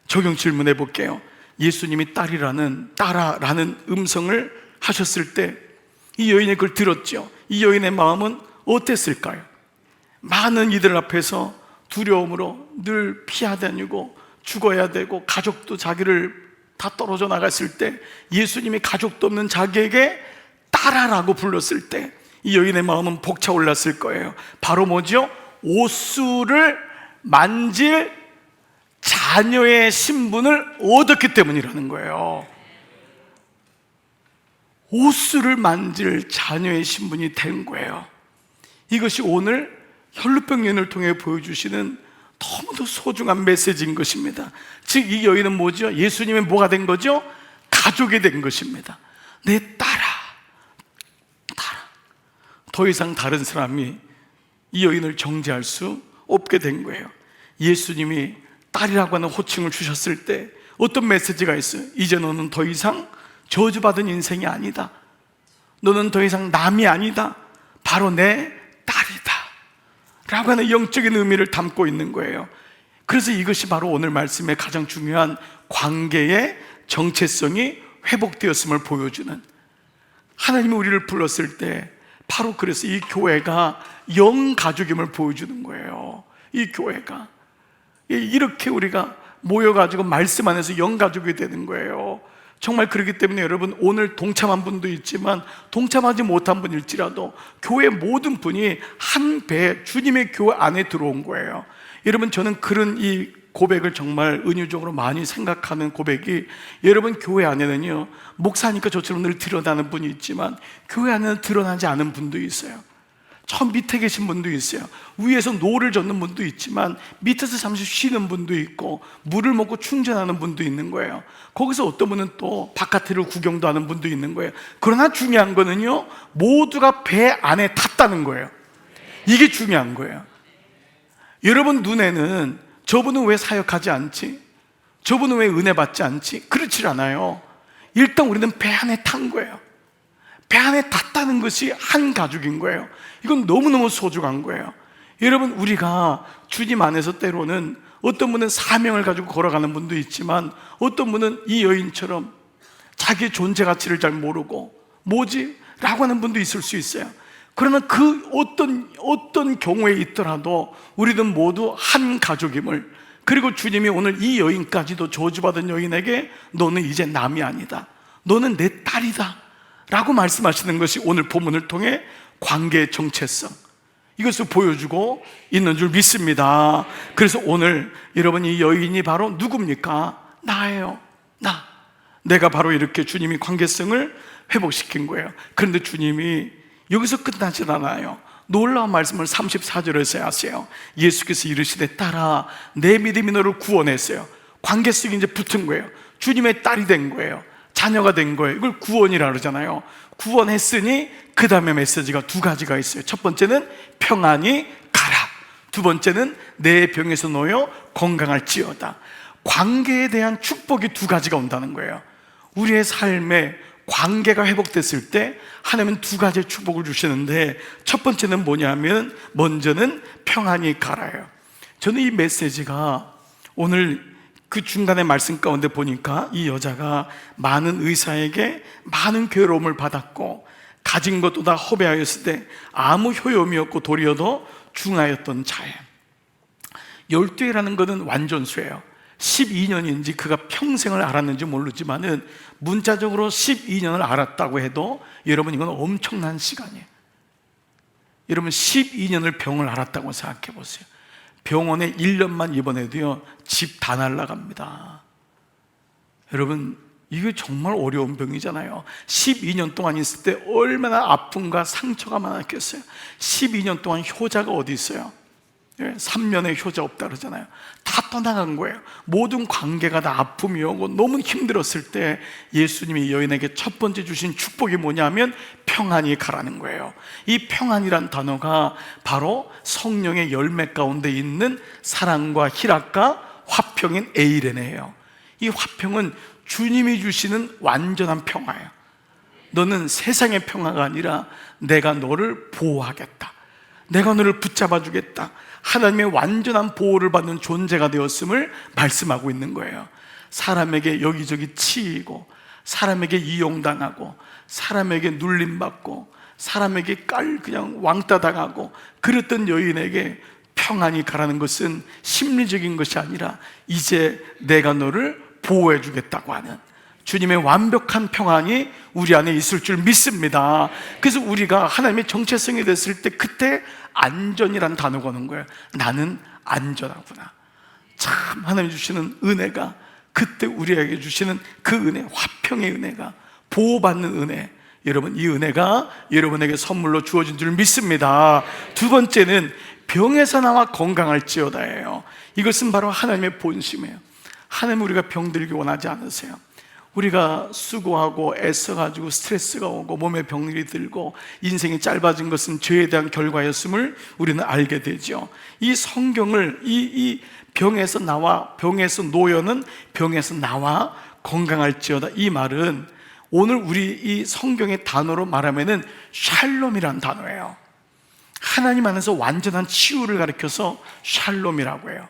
적용 질문해 볼게요. 예수님이 따라라는 음성을 하셨을 때 이 여인이 그걸 들었죠. 이 여인의 마음은 어땠을까요? 많은 이들 앞에서 두려움으로 늘 피하다니고 죽어야 되고 가족도 자기를 다 떨어져 나갔을 때 예수님이 가족도 없는 자기에게 따라라고 불렀을 때 이 여인의 마음은 벅차올랐을 거예요. 바로 뭐죠? 옷술을 만질 자녀의 신분을 얻었기 때문이라는 거예요. 옷술을 만질 자녀의 신분이 된 거예요. 이것이 오늘 혈루병 여인을 통해 보여주시는 너무도 소중한 메시지인 것입니다. 즉 이 여인은 뭐죠? 예수님의 뭐가 된 거죠? 가족이 된 것입니다. 내 따라. 더 이상 다른 사람이 이 여인을 정죄할 수 없게 된 거예요. 예수님이 딸이라고 하는 호칭을 주셨을 때 어떤 메시지가 있어요? 이제 너는 더 이상 저주받은 인생이 아니다. 너는 더 이상 남이 아니다. 바로 내 딸이다 라고 하는 영적인 의미를 담고 있는 거예요. 그래서 이것이 바로 오늘 말씀의 가장 중요한 관계의 정체성이 회복되었음을 보여주는, 하나님이 우리를 불렀을 때 바로 그래서 이 교회가 영가족임을 보여주는 거예요. 이 교회가 이렇게 우리가 모여가지고 말씀 안에서 영가족이 되는 거예요. 정말 그렇기 때문에 여러분, 오늘 동참한 분도 있지만 동참하지 못한 분일지라도 교회 모든 분이 한 배 주님의 교회 안에 들어온 거예요. 여러분, 저는 그런 이 고백을 정말 은유적으로 많이 생각하는 고백이, 여러분 교회 안에는요, 목사니까 저처럼 늘 드러나는 분이 있지만 교회 안에는 드러나지 않은 분도 있어요. 저 밑에 계신 분도 있어요. 위에서 노를 젓는 분도 있지만 밑에서 잠시 쉬는 분도 있고 물을 먹고 충전하는 분도 있는 거예요. 거기서 어떤 분은 또 바깥을 구경도 하는 분도 있는 거예요. 그러나 중요한 거는요, 모두가 배 안에 탔다는 거예요. 이게 중요한 거예요. 여러분 눈에는 저분은 왜 사역하지 않지? 저분은 왜 은혜 받지 않지? 그렇지 않아요. 일단 우리는 배 안에 탄 거예요. 배 안에 탔다는 것이 한 가족인 거예요. 이건 너무너무 소중한 거예요. 여러분, 우리가 주님 안에서 때로는 어떤 분은 사명을 가지고 걸어가는 분도 있지만 어떤 분은 이 여인처럼 자기의 존재 가치를 잘 모르고 뭐지? 라고 하는 분도 있을 수 있어요. 그러나 그 어떤 경우에 있더라도 우리는 모두 한 가족임을, 그리고 주님이 오늘 이 여인까지도 저주받은 여인에게 너는 이제 남이 아니다, 너는 내 딸이다 라고 말씀하시는 것이 오늘 본문을 통해 관계의 정체성, 이것을 보여주고 있는 줄 믿습니다. 그래서 오늘 여러분, 이 여인이 바로 누굽니까? 나예요. 내가 바로 이렇게 주님이 관계성을 회복시킨 거예요. 그런데 주님이 여기서 끝나질 않아요. 놀라운 말씀을 34절에서 하세요. 예수께서 이르시되 딸아, 내 믿음이 너를 구원했어요. 관계성이 이제 붙은 거예요. 주님의 딸이 된 거예요. 자녀가 된 거예요. 이걸 구원이라 그러잖아요. 구원했으니 그 다음에 메시지가 두 가지가 있어요. 첫 번째는 평안히 가라, 두 번째는 내 병에서 놓여 건강할지어다. 관계에 대한 축복이 두 가지가 온다는 거예요. 우리의 삶에 관계가 회복됐을 때 하나님은 두 가지의 축복을 주시는데, 첫 번째는 뭐냐면 먼저는 평안히 가라요. 저는 이 메시지가 오늘 그 중간에 말씀 가운데 보니까 이 여자가 많은 의사에게 많은 괴로움을 받았고 가진 것도 다 허배하였을 때 아무 효용이 없고 도리어 더 중하였던 자예요. 12회라는 것은 완전수예요. 12년인지 그가 평생을 알았는지 모르지만은 문자적으로 12년을 알았다고 해도 여러분, 이건 엄청난 시간이에요. 여러분, 12년을 병을 알았다고 생각해 보세요. 병원에 1년만 입원해도요 집 다 날아갑니다. 여러분, 이게 정말 어려운 병이잖아요. 12년 동안 있을 때 얼마나 아픔과 상처가 많았겠어요. 12년 동안 효자가 어디 있어요? 3년의 효자 없다 그러잖아요. 다 떠나간 거예요. 모든 관계가 다 아픔이 오고 너무 힘들었을 때 예수님이 여인에게 첫 번째 주신 축복이 뭐냐면 평안히 가라는 거예요. 이 평안이란 단어가 바로 성령의 열매 가운데 있는 사랑과 희락과 화평인 에이레네예요. 이 화평은 주님이 주시는 완전한 평화예요. 너는 세상의 평화가 아니라 내가 너를 보호하겠다, 내가 너를 붙잡아 주겠다, 하나님의 완전한 보호를 받는 존재가 되었음을 말씀하고 있는 거예요. 사람에게 여기저기 치이고, 사람에게 이용당하고, 사람에게 눌림받고, 사람에게 그냥 왕따 당하고 그랬던 여인에게 평안히 가라는 것은 심리적인 것이 아니라 이제 내가 너를 보호해 주겠다고 하는 주님의 완벽한 평안이 우리 안에 있을 줄 믿습니다. 그래서 우리가 하나님의 정체성이 됐을 때 그때 안전이란 단어가 오는 거예요. 나는 안전하구나. 참, 하나님 주시는 은혜가, 그때 우리에게 주시는 그 은혜, 화평의 은혜가, 보호받는 은혜, 여러분, 이 은혜가 여러분에게 선물로 주어진 줄 믿습니다. 두 번째는 병에서 나와 건강할지어다예요. 이것은 바로 하나님의 본심이에요. 하나님, 우리가 병들기 원하지 않으세요. 우리가 수고하고 애써가지고 스트레스가 오고 몸에 병이 들고 인생이 짧아진 것은 죄에 대한 결과였음을 우리는 알게 되죠. 이 성경을 이 병에서 나와, 병에서 놓여는 병에서 나와 건강할지어다, 이 말은 오늘 우리 이 성경의 단어로 말하면은 샬롬이란 단어예요. 하나님 안에서 완전한 치유를 가리켜서 샬롬이라고 해요.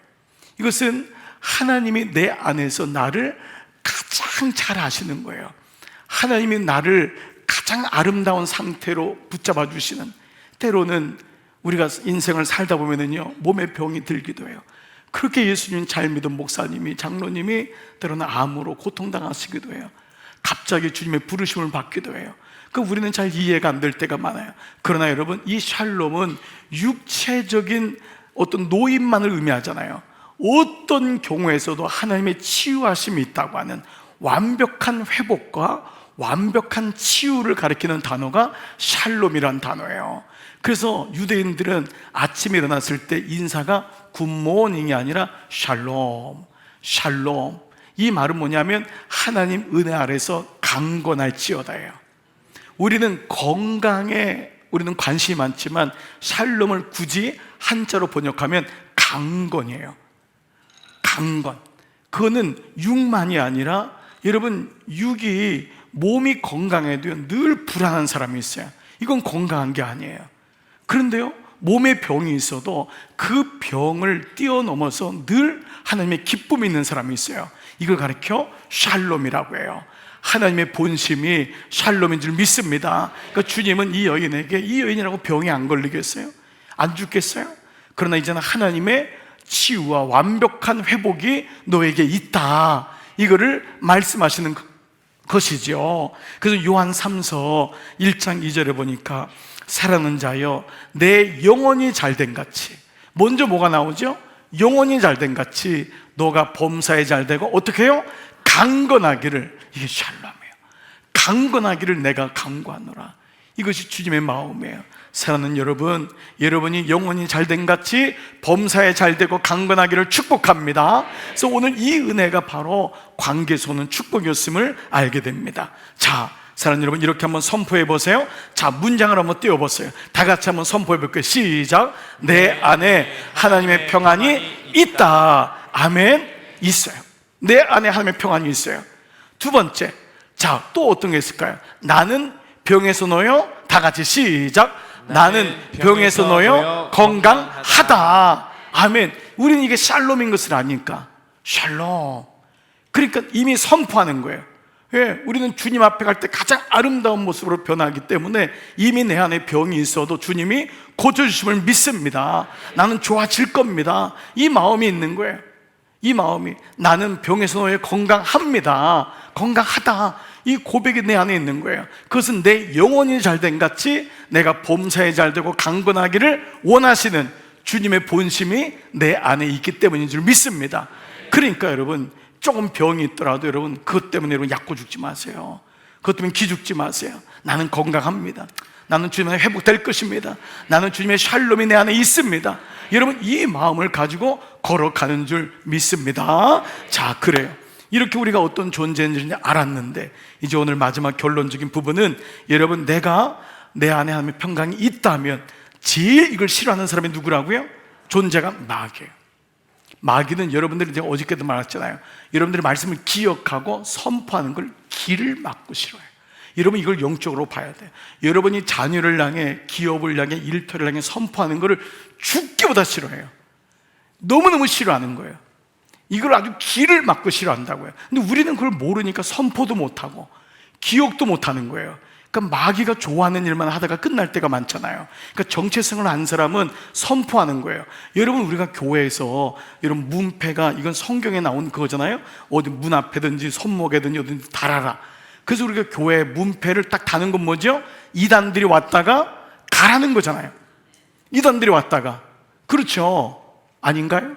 이것은 하나님이 내 안에서 나를 가장 잘 아시는 거예요. 하나님이 나를 가장 아름다운 상태로 붙잡아 주시는, 때로는 우리가 인생을 살다 보면은요 몸에 병이 들기도 해요. 그렇게 예수님 잘 믿은 목사님이, 장로님이 때로는 암으로 고통당하시기도 해요. 갑자기 주님의 부르심을 받기도 해요. 우리는 잘 이해가 안 될 때가 많아요. 그러나 여러분, 이 샬롬은 육체적인 어떤 노임만을 의미하잖아요. 어떤 경우에서도 하나님의 치유하심이 있다고 하는 완벽한 회복과 완벽한 치유를 가리키는 단어가 샬롬이란 단어예요. 그래서 유대인들은 아침에 일어났을 때 인사가 굿모닝이 아니라 샬롬, 샬롬. 이 말은 뭐냐면 하나님 은혜 아래서 강건할지어다예요. 우리는 건강에 우리는 관심이 많지만 샬롬을 굳이 한자로 번역하면 강건이에요. 강건. 그거는 육만이 아니라, 여러분, 육이, 몸이 건강해도 늘 불안한 사람이 있어요. 이건 건강한 게 아니에요. 그런데요, 몸에 병이 있어도 그 병을 뛰어넘어서 늘 하나님의 기쁨이 있는 사람이 있어요. 이걸 가리켜 샬롬이라고 해요. 하나님의 본심이 샬롬인 줄 믿습니다. 그러니까 주님은 이 여인에게, 이 여인이라고 병이 안 걸리겠어요? 안 죽겠어요? 그러나 이제는 하나님의 치유와 완벽한 회복이 너에게 있다, 이거를 말씀하시는 것이죠. 그래서 요한 3서 1장 2절에 보니까 사랑하는 자여, 내 영혼이 잘된 같이, 먼저 뭐가 나오죠? 영혼이 잘된 같이 너가 범사에 잘되고 어떻게 해요? 강건하기를, 이게 샬롬이에요. 강건하기를 내가 강구하노라. 이것이 주님의 마음이에요. 사랑하는 여러분, 여러분이 영혼이 잘된 같이 범사에 잘되고 강건하기를 축복합니다. 그래서 오늘 이 은혜가 바로 관계에서 오는 축복이었음을 알게 됩니다. 자, 사랑하는 여러분, 이렇게 한번 선포해 보세요. 자, 문장을 한번 띄워보세요. 다 같이 한번 선포해 볼게요. 시작. 내 안에 하나님의 평안이 있다. 아멘. 있어요. 내 안에 하나님의 평안이 있어요. 두 번째, 자, 또 어떤 게 있을까요? 나는 병에서 놓여, 다 같이 시작. 나는 병에서 놓여 건강하다. 아멘. 우리는 이게 샬롬인 것을 아니까 샬롬. 그러니까 이미 선포하는 거예요. 예, 우리는 주님 앞에 갈 때 가장 아름다운 모습으로 변하기 때문에 이미 내 안에 병이 있어도 주님이 고쳐주심을 믿습니다. 나는 좋아질 겁니다. 이 마음이 있는 거예요. 이 마음이, 나는 병에서 놓여 건강합니다, 건강하다, 이 고백이 내 안에 있는 거예요. 그것은 내 영혼이 잘된 같이 내가 범사에 잘되고 강건하기를 원하시는 주님의 본심이 내 안에 있기 때문인 줄 믿습니다. 그러니까 여러분, 조금 병이 있더라도 여러분, 그것 때문에 여러분 약고 죽지 마세요. 그것 때문에 기죽지 마세요. 나는 건강합니다. 나는 주님의 회복될 것입니다. 나는 주님의 샬롬이 내 안에 있습니다. 여러분, 이 마음을 가지고 걸어가는 줄 믿습니다. 자, 그래요. 이렇게 우리가 어떤 존재인지 알았는데, 이제 오늘 마지막 결론적인 부분은, 여러분, 내가 내 안에 하나님의 평강이 있다면 제일 이걸 싫어하는 사람이 누구라고요? 존재가 마귀예요. 마귀는 여러분들이 이제 어저께도 말했잖아요. 여러분들이 말씀을 기억하고 선포하는 걸 길을 막고 싫어해요. 여러분, 이걸 영적으로 봐야 돼요. 여러분이 자녀를 향해, 기업을 향해, 일터를 향해 선포하는 것을 죽기보다 싫어해요. 너무너무 싫어하는 거예요. 이걸 아주 길을 막고 싫어한다고요. 근데 우리는 그걸 모르니까 선포도 못하고 기억도 못하는 거예요. 그러니까 마귀가 좋아하는 일만 하다가 끝날 때가 많잖아요. 그러니까 정체성을 안 사람은 선포하는 거예요. 여러분, 우리가 교회에서 여러분 문패가, 이건 성경에 나온 그거잖아요. 어디 문 앞에든지 손목에든지 어딘지 달아라. 그래서 우리가 교회 문패를 딱 다는 건 뭐죠? 이단들이 왔다가 가라는 거잖아요. 이단들이 왔다가, 그렇죠? 아닌가요?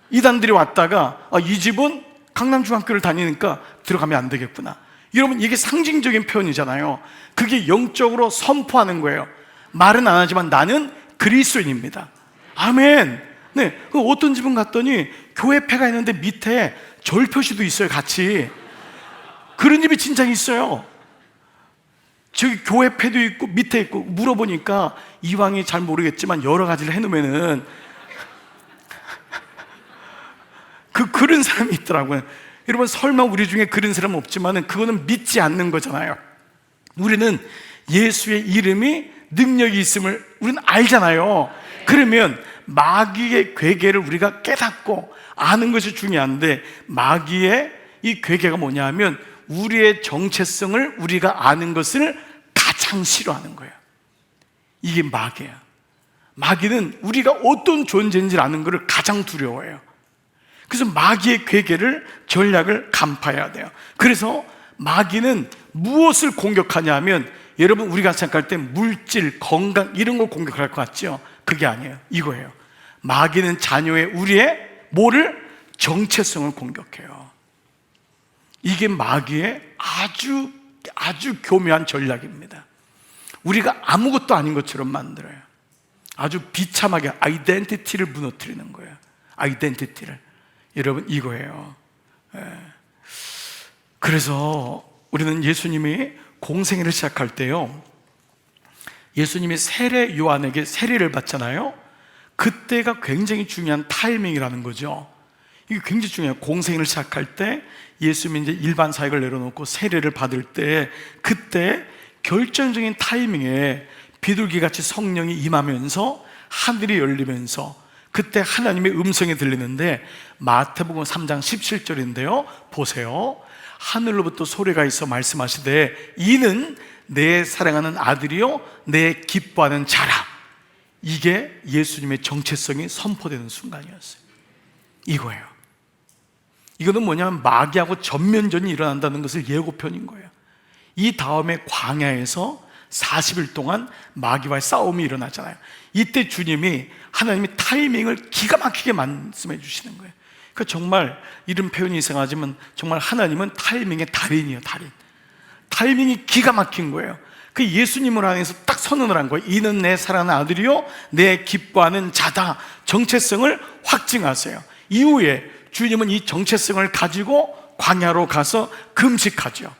이단들이 왔다가, 아, 이 집은 강남중학교를 다니니까 들어가면 안 되겠구나. 여러분, 이게 상징적인 표현이잖아요. 그게 영적으로 선포하는 거예요. 말은 안 하지만 나는 그리스도인입니다. 아멘. 네, 어떤 집은 갔더니 교회패가 있는데 밑에 절 표시도 있어요, 같이. 그런 집이 진짜 있어요. 저기 교회패도 있고 밑에 있고. 물어보니까 이왕이 잘 모르겠지만 여러 가지를 해놓으면은 그런 사람이 있더라고요. 여러분, 설마 우리 중에 그런 사람은 없지만은 그거는 믿지 않는 거잖아요. 우리는 예수의 이름이 능력이 있음을 우리는 알잖아요. 그러면 마귀의 괴계를 우리가 깨닫고 아는 것이 중요한데, 마귀의 이 괴계가 뭐냐 하면 우리의 정체성을 우리가 아는 것을 가장 싫어하는 거예요. 이게 마귀야. 마귀는 우리가 어떤 존재인지 아는 것을 가장 두려워해요. 그래서 마귀의 괴계를, 전략을 간파해야 돼요. 그래서 마귀는 무엇을 공격하냐 하면, 여러분, 우리가 생각할 때 물질, 건강 이런 걸 공격할 것 같죠? 그게 아니에요. 이거예요. 마귀는 자녀의, 우리의 뭐를? 정체성을 공격해요. 이게 마귀의 아주 교묘한 전략입니다. 우리가 아무것도 아닌 것처럼 만들어요. 아주 비참하게 아이덴티티를 무너뜨리는 거예요. 아이덴티티를. 여러분, 이거예요. 그래서 우리는 예수님이 공생애를 시작할 때요, 예수님이 세례 요한에게 세례를 받잖아요. 그때가 굉장히 중요한 타이밍이라는 거죠. 이게 굉장히 중요해요. 공생애를 시작할 때 예수님이 이제 일반 사역을 내려놓고 세례를 받을 때, 그때 결정적인 타이밍에 비둘기같이 성령이 임하면서 하늘이 열리면서 그때 하나님의 음성이 들리는데, 마태복음 3장 17절인데요 보세요. 하늘로부터 소리가 있어 말씀하시되 이는 내 사랑하는 아들이요 내 기뻐하는 자라. 이게 예수님의 정체성이 선포되는 순간이었어요. 이거예요. 이거는 뭐냐면 마귀하고 전면전이 일어난다는 것을 예고편인 거예요. 이 다음에 광야에서 40일 동안 마귀와의 싸움이 일어나잖아요. 이때 주님이 하나님의 타이밍을 기가 막히게 말씀해 주시는 거예요. 그러니까 정말 이런 표현이 이상하지만 정말 하나님은 타이밍의 달인이에요. 달인. 타이밍이 기가 막힌 거예요. 그 예수님을 안에서 딱 선언을 한 거예요. 이는 내 사랑하는 아들이요 내 기뻐하는 자다. 정체성을 확증하세요. 이후에 주님은 이 정체성을 가지고 광야로 가서 금식하죠.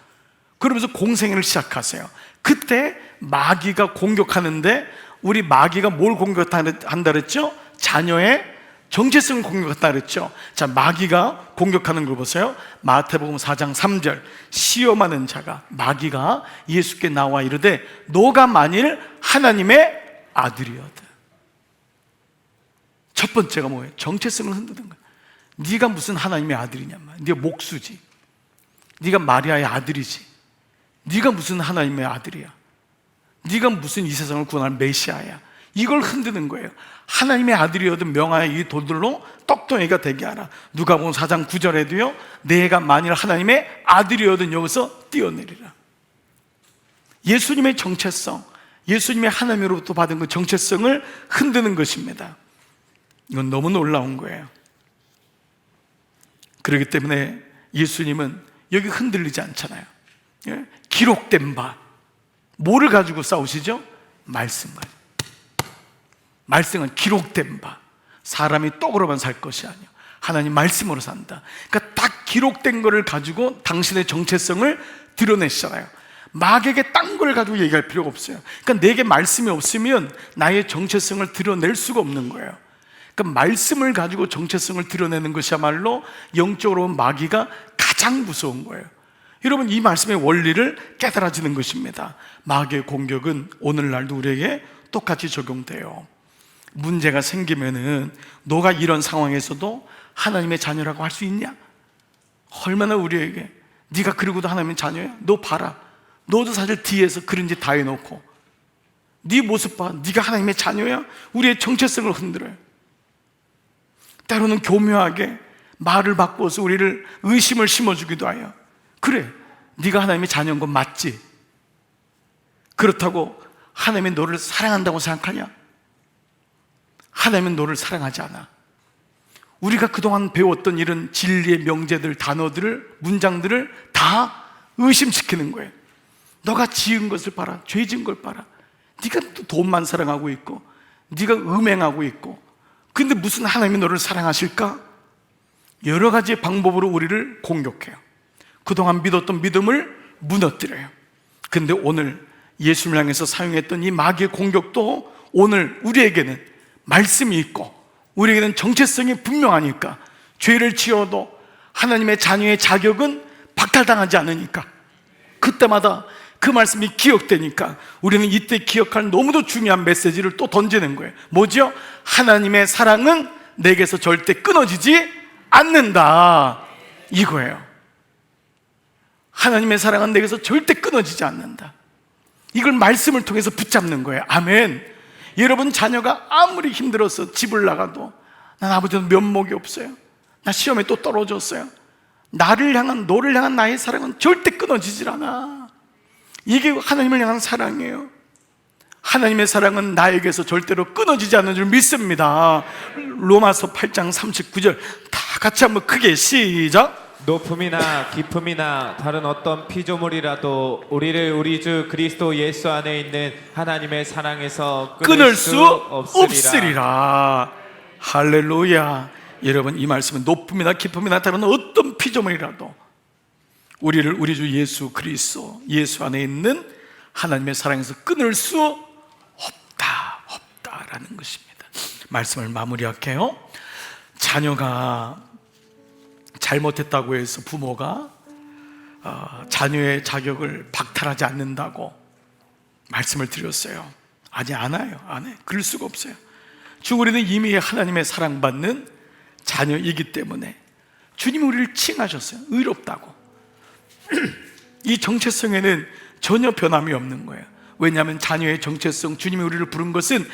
그러면서 공생애를 시작하세요. 그때 마귀가 공격하는데 우리 마귀가 뭘 공격한다 그랬죠? 자녀의 정체성을 공격한다 그랬죠? 자, 마귀가 공격하는 걸 보세요. 마태복음 4장 3절 시험하는 자가 마귀가 예수께 나와 이르되 너가 만일 하나님의 아들이어다. 첫 번째가 뭐예요? 정체성을 흔드는 거예요. 네가 무슨 하나님의 아들이냐? 네가 목수지. 네가 마리아의 아들이지. 네가 무슨 하나님의 아들이야? 네가 무슨 이 세상을 구원할 메시아야? 이걸 흔드는 거예요. 하나님의 아들이어든 명하여 이 돌들로 떡덩이가 되게 하라. 누가복음 4장 9절에도요 내가 만일 하나님의 아들이어든 여기서 뛰어내리라. 예수님의 정체성, 예수님의 하나님으로부터 받은 그 정체성을 흔드는 것입니다. 이건 너무 놀라운 거예요. 그렇기 때문에 예수님은 여기 흔들리지 않잖아요. 기록된 바, 뭐를 가지고 싸우시죠? 말씀을. 말씀은 기록된 바. 사람이 떡으로만 살 것이 아니야. 하나님 말씀으로 산다. 그러니까 딱 기록된 거를 가지고 당신의 정체성을 드러내시잖아요. 마귀에게 딴 걸 가지고 얘기할 필요가 없어요. 그러니까 내게 말씀이 없으면 나의 정체성을 드러낼 수가 없는 거예요. 그러니까 말씀을 가지고 정체성을 드러내는 것이야말로 영적으로 마귀가 가장 무서운 거예요. 여러분, 이 말씀의 원리를 깨달아지는 것입니다. 마귀의 공격은 오늘날도 우리에게 똑같이 적용돼요. 문제가 생기면은 너가 이런 상황에서도 하나님의 자녀라고 할 수 있냐? 얼마나 우리에게 네가 그리고도 하나님의 자녀야? 너 봐라. 너도 사실 뒤에서 그런 짓 다 해놓고 네 모습 봐. 네가 하나님의 자녀야? 우리의 정체성을 흔들어요. 때로는 교묘하게 말을 바꿔서 우리를 의심을 심어주기도 하여. 그래, 네가 하나님의 자녀인 건 맞지? 그렇다고 하나님이 너를 사랑한다고 생각하냐? 하나님은 너를 사랑하지 않아. 우리가 그동안 배웠던 이런 진리의 명제들, 단어들을, 문장들을 다 의심시키는 거예요. 너가 지은 것을 봐라. 죄 지은 걸 봐라. 네가 또 돈만 사랑하고 있고 네가 음행하고 있고 근데 무슨 하나님이 너를 사랑하실까? 여러 가지 방법으로 우리를 공격해요. 그동안 믿었던 믿음을 무너뜨려요. 근데 오늘 예수님을 향해서 사용했던 이 마귀의 공격도 오늘 우리에게는 말씀이 있고 우리에게는 정체성이 분명하니까 죄를 지어도 하나님의 자녀의 자격은 박탈당하지 않으니까 그때마다 그 말씀이 기억되니까 우리는 이때 기억할 너무도 중요한 메시지를 또 던지는 거예요. 뭐죠? 하나님의 사랑은 내게서 절대 끊어지지 않는다. 이거예요. 하나님의 사랑은 내게서 절대 끊어지지 않는다. 이걸 말씀을 통해서 붙잡는 거예요. 아멘. 여러분 자녀가 아무리 힘들어서 집을 나가도 난 아버지는 면목이 없어요. 나 시험에 또 떨어졌어요. 너를 향한 나의 사랑은 절대 끊어지질 않아. 이게 하나님을 향한 사랑이에요. 하나님의 사랑은 나에게서 절대로 끊어지지 않는 줄 믿습니다. 로마서 8장 39절 다 같이 한번 크게 시작. 높음이나 깊음이나 다른 어떤 피조물이라도 우리를 우리 주 그리스도 예수 안에 있는 하나님의 사랑에서 끊을 수 없으리라. 할렐루야. 여러분, 이 말씀은 높음이나 깊음이나 다른 어떤 피조물이라도 우리를 우리 주 예수 그리스도 예수 안에 있는 하나님의 사랑에서 끊을 수 없다라는 것입니다. 말씀을 마무리할게요. 자녀가 잘못했다고 해서 부모가 자녀의 자격을 박탈하지 않는다고 말씀을 드렸어요. 아니, 안 해요. 안 해. 그럴 수가 없어요. 우리는 이미 하나님의 사랑받는 자녀이기 때문에 주님이 우리를 칭하셨어요. 의롭다고. 이 정체성에는 전혀 변함이 없는 거예요. 왜냐하면 자녀의 정체성, 주님이 우리를 부른 것은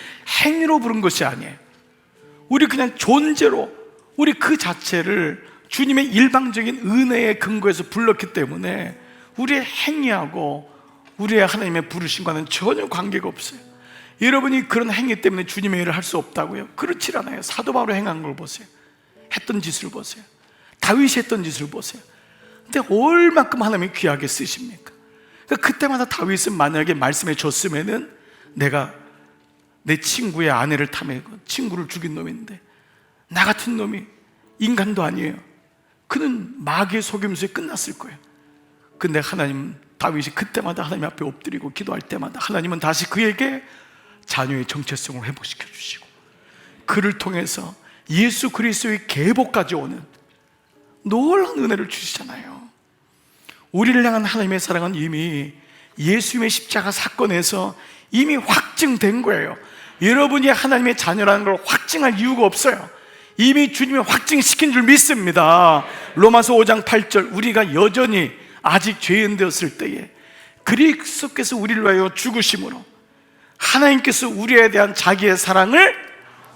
행위로 부른 것이 아니에요. 우리 그냥 존재로, 우리 그 자체를 주님의 일방적인 은혜의 근거에서 불렀기 때문에 우리의 행위하고 우리의 하나님의 부르심과는 전혀 관계가 없어요. 여러분이 그런 행위 때문에 주님의 일을 할 수 없다고요? 그렇지 않아요. 사도 바울이 행한 걸 보세요. 했던 짓을 보세요. 다윗이 했던 짓을 보세요. 근데 얼마큼 하나님이 귀하게 쓰십니까? 그러니까 그때마다 다윗은 만약에 말씀해 줬으면은 내가 내 친구의 아내를 탐해고 친구를 죽인 놈인데 나 같은 놈이 인간도 아니에요. 그는 마귀의 속임수에 끝났을 거예요. 근데 하나님, 다윗이 그때마다 하나님 앞에 엎드리고 기도할 때마다 하나님은 다시 그에게 자녀의 정체성을 회복시켜 주시고 그를 통해서 예수 그리스도의 계복까지 오는 놀라운 은혜를 주시잖아요. 우리를 향한 하나님의 사랑은 이미 예수님의 십자가 사건에서 이미 확증된 거예요. 여러분이 하나님의 자녀라는 걸 확증할 이유가 없어요. 이미 주님이 확증시킨 줄 믿습니다. 로마서 5장 8절, 우리가 여전히 아직 죄인 되었을 때에 그리스도께서 우리를 위하여 죽으심으로 하나님께서 우리에 대한 자기의 사랑을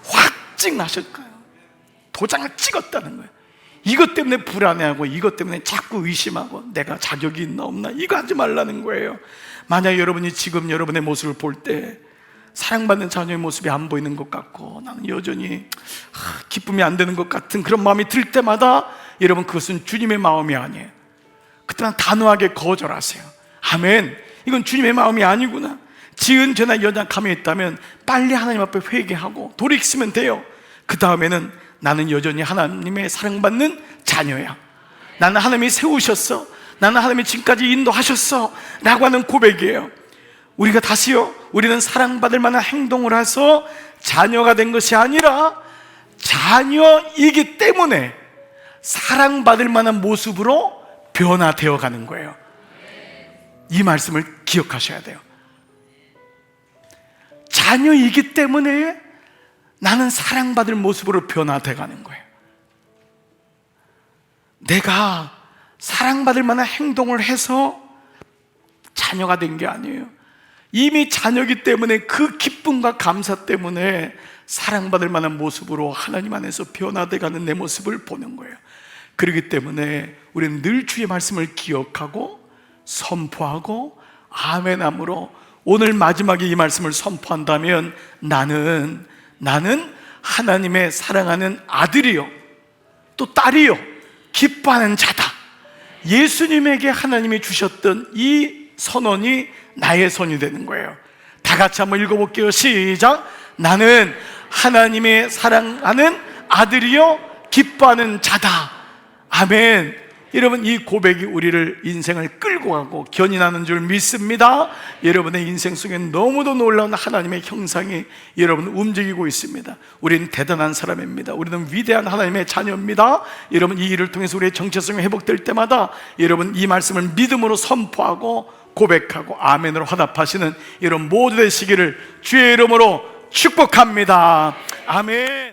확증하셨어요. 도장을 찍었다는 거예요. 이것 때문에 불안해하고 이것 때문에 자꾸 의심하고 내가 자격이 있나 없나 이거 하지 말라는 거예요. 만약 여러분이 지금 여러분의 모습을 볼 때 사랑받는 자녀의 모습이 안 보이는 것 같고 나는 여전히 기쁨이 안 되는 것 같은 그런 마음이 들 때마다 여러분, 그것은 주님의 마음이 아니에요. 그때만 단호하게 거절하세요. 아멘. 이건 주님의 마음이 아니구나. 지은 죄나 연약함이 있다면 빨리 하나님 앞에 회개하고 돌이키면 돼요. 그 다음에는 나는 여전히 하나님의 사랑받는 자녀야. 나는 하나님이 세우셨어. 나는 하나님이 지금까지 인도하셨어 라고 하는 고백이에요. 우리가 다시요, 우리는 사랑받을 만한 행동을 해서 자녀가 된 것이 아니라 자녀이기 때문에 사랑받을 만한 모습으로 변화되어 가는 거예요. 이 말씀을 기억하셔야 돼요. 자녀이기 때문에 나는 사랑받을 모습으로 변화되어 가는 거예요. 내가 사랑받을 만한 행동을 해서 자녀가 된 게 아니에요. 이미 자녀이기 때문에 그 기쁨과 감사 때문에 사랑받을 만한 모습으로 하나님 안에서 변화되어 가는 내 모습을 보는 거예요. 그렇기 때문에 우리는 늘 주의 말씀을 기억하고 선포하고 아멘함으로 오늘 마지막에 이 말씀을 선포한다면 나는 하나님의 사랑하는 아들이요 또 딸이요 기뻐하는 자다. 예수님에게 하나님이 주셨던 이 선언이 나의 선이 되는 거예요. 다 같이 한번 읽어볼게요. 시작. 나는 하나님의 사랑하는 아들이요 기뻐하는 자다. 아멘. 여러분, 이 고백이 우리를 인생을 끌고 가고 견인하는 줄 믿습니다. 여러분의 인생 속에 너무도 놀라운 하나님의 형상이 여러분 움직이고 있습니다. 우리는 대단한 사람입니다. 우리는 위대한 하나님의 자녀입니다. 여러분, 이 일을 통해서 우리의 정체성이 회복될 때마다 여러분 이 말씀을 믿음으로 선포하고 고백하고 아멘으로 화답하시는 여러분 모두 되시기를 주의 이름으로 축복합니다. 아멘.